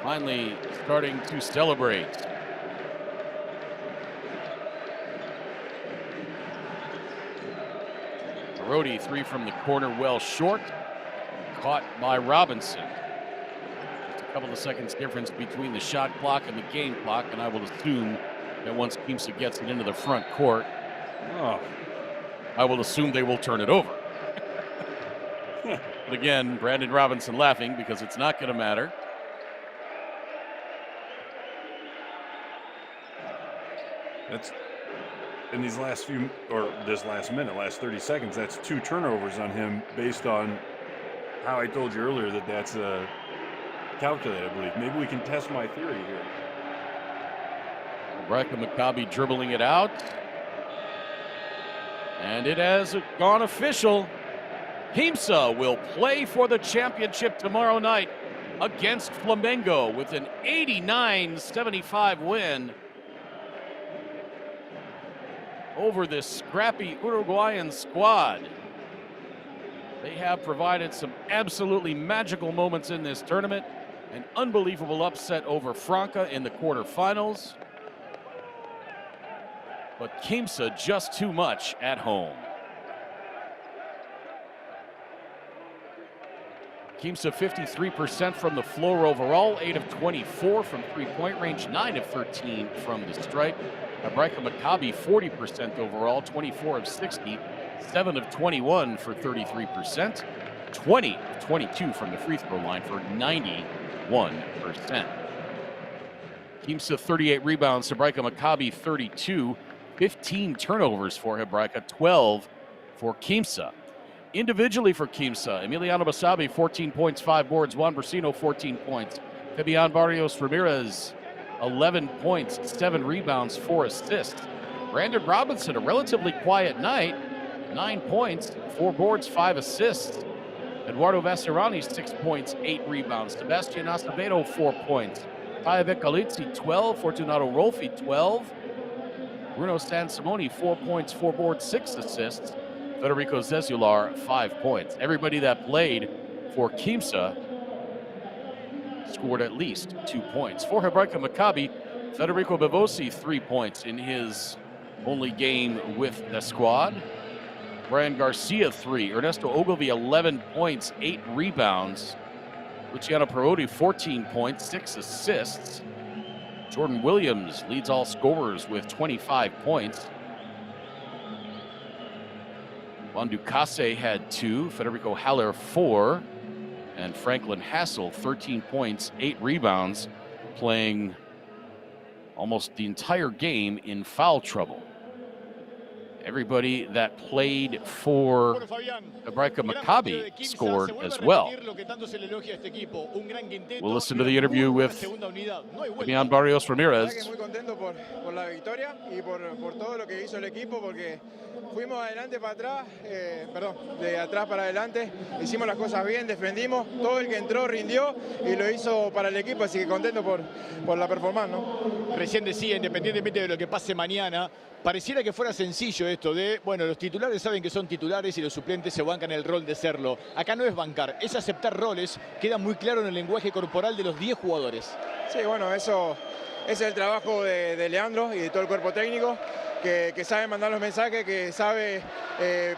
finally starting to celebrate. Brody, three from the corner, well short. Caught by Robinson. Just a couple of seconds difference between the shot clock and the game clock, and I will assume that once Quimsa gets it into the front court, I will assume they will turn it over. But again, Brandon Robinson laughing because it's not going to matter. That's in these last few, or this last minute, last 30 seconds, that's 2 turnovers on him based on how I told you earlier that that's calculated, I believe. Maybe we can test my theory here. Hebraica Macabi dribbling it out. And it has gone official. Quimsa will play for the championship tomorrow night against Flamengo with an 89-75 win over this scrappy Uruguayan squad. They have provided some absolutely magical moments in this tournament. An unbelievable upset over Franca in the quarterfinals. But Quimsa just too much at home. Quimsa 53% from the floor overall, 8 of 24 from three-point range, 9 of 13 from the stripe. Hebraica Macabi 40% overall, 24 of 60, 7 of 21 for 33%, 20 of 22 from the free throw line for 91%. Quimsa 38 rebounds, Hebraica Macabi 32, 15 turnovers for Hebraica, 12 for Quimsa. Individually for Quimsa, Emiliano Basabi 14 points, 5 boards, Juan Brasino 14 points, Fabian Barrios Ramirez 11 points, 7 rebounds, 4 assists. Brandon Robinson, a relatively quiet night, 9 points, 4 boards, 5 assists. Eduardo Vasserani 6 points, 8 rebounds. Sebastian Acevedo 4 points. Tayavek Galizzi 12, Fortunato Rolfi 12. Bruno Sansimoni 4 points, 4 boards, 6 assists. Federico Zezular 5 points. Everybody that played for Quimsa scored at least 2 points. For Hebraica Macabi, Federico Bevosi 3 points in his only game with the squad. Brian Garcia 3, Ernesto Ogilvy 11 points, 8 rebounds. Luciano Parodi 14 points, 6 assists. Jordan Williams leads all scorers with 25 points. Juan Ducase had 2, Federico Haller 4, and Franklin Hassel 13 points, 8 rebounds, playing almost the entire game in foul trouble. Everybody that played for Hebraica Macabi scored as well. We'll listen to the interview with Fabian Barrios Ramirez. Muy contento por la victoria y por todo lo que hizo el equipo, porque fuimos adelante para atrás, de atrás para adelante, hicimos las cosas bien, defendimos, todo el que entró rindió y lo hizo para el equipo, así que contento por la performance, ¿no? Recién decía, independientemente de lo que pase mañana, pareciera que fuera sencillo esto de, bueno, los titulares saben que son titulares y los suplentes se bancan el rol de serlo. Acá no es bancar, es aceptar roles, queda muy claro en el lenguaje corporal de los 10 jugadores. Sí, bueno, eso es el trabajo de Leandro y de todo el cuerpo técnico, que sabe mandar los mensajes, que sabe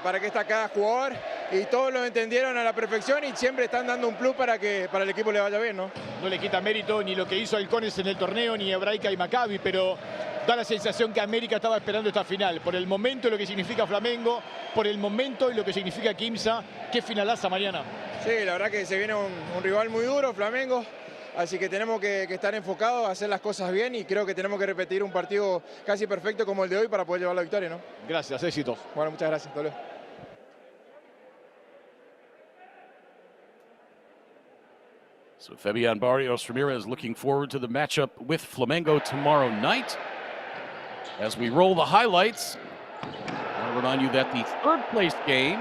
para qué está cada jugador, y todos lo entendieron a la perfección y siempre están dando un plus para que el equipo le vaya bien, ¿no? No le quita mérito ni lo que hizo Halcones en el torneo, ni Hebraica y Macabi, pero da la sensación que América estaba esperando esta final, por el momento y lo que significa Flamengo, por el momento y lo que significa Quimsa. ¿Qué finalaza mañana? Sí, la verdad que se viene un rival muy duro, Flamengo, así que tenemos que estar enfocados, a hacer las cosas bien y creo que tenemos que repetir un partido casi perfecto como el de hoy para poder llevar la victoria, ¿no? Gracias, éxitos. Bueno, muchas gracias. Hasta luego. So Fabian Barrios Ramirez looking forward to the matchup with Flamengo tomorrow night. As we roll the highlights, I want to remind you that the third place game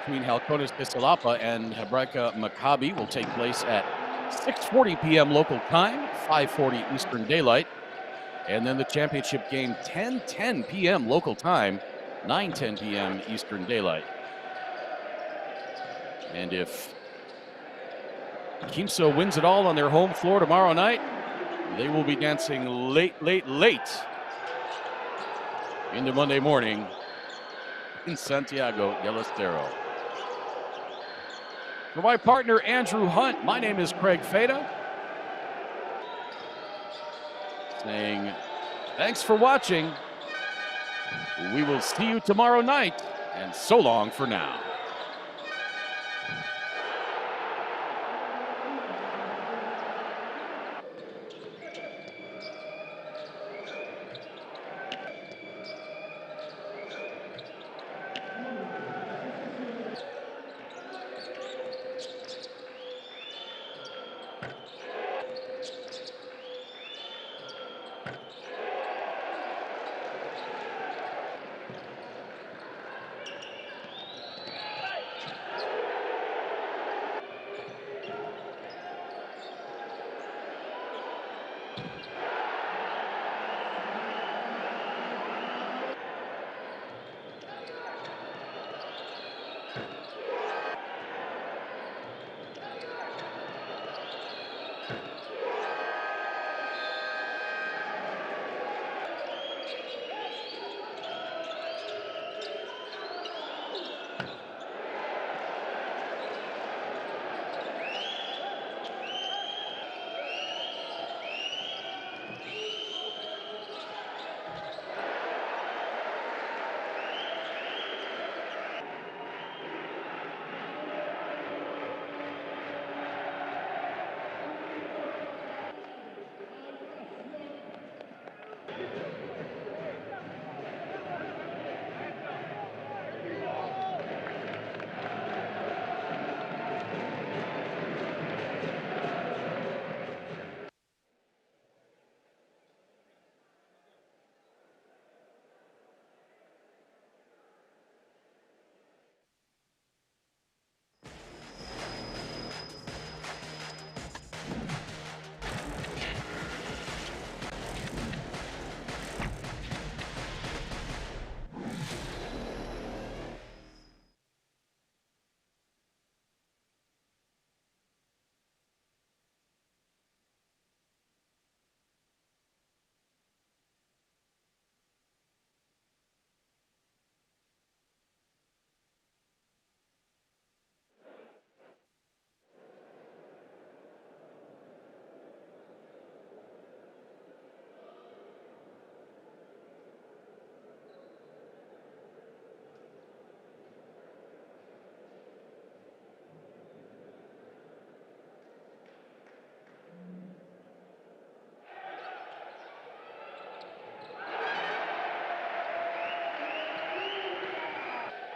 between Halcones de Salapa and Hebraica Macabi will take place at 6:40 p.m. local time, 5:40 Eastern Daylight. And then the championship game, 10:10 p.m. local time, 9:10 p.m. Eastern Daylight. And if Quimsa wins it all on their home floor tomorrow night, they will be dancing late into Monday morning in Santiago del Estero. For my partner, Andrew Hunt, my name is Craig Feda, saying thanks for watching. We will see you tomorrow night, and so long for now.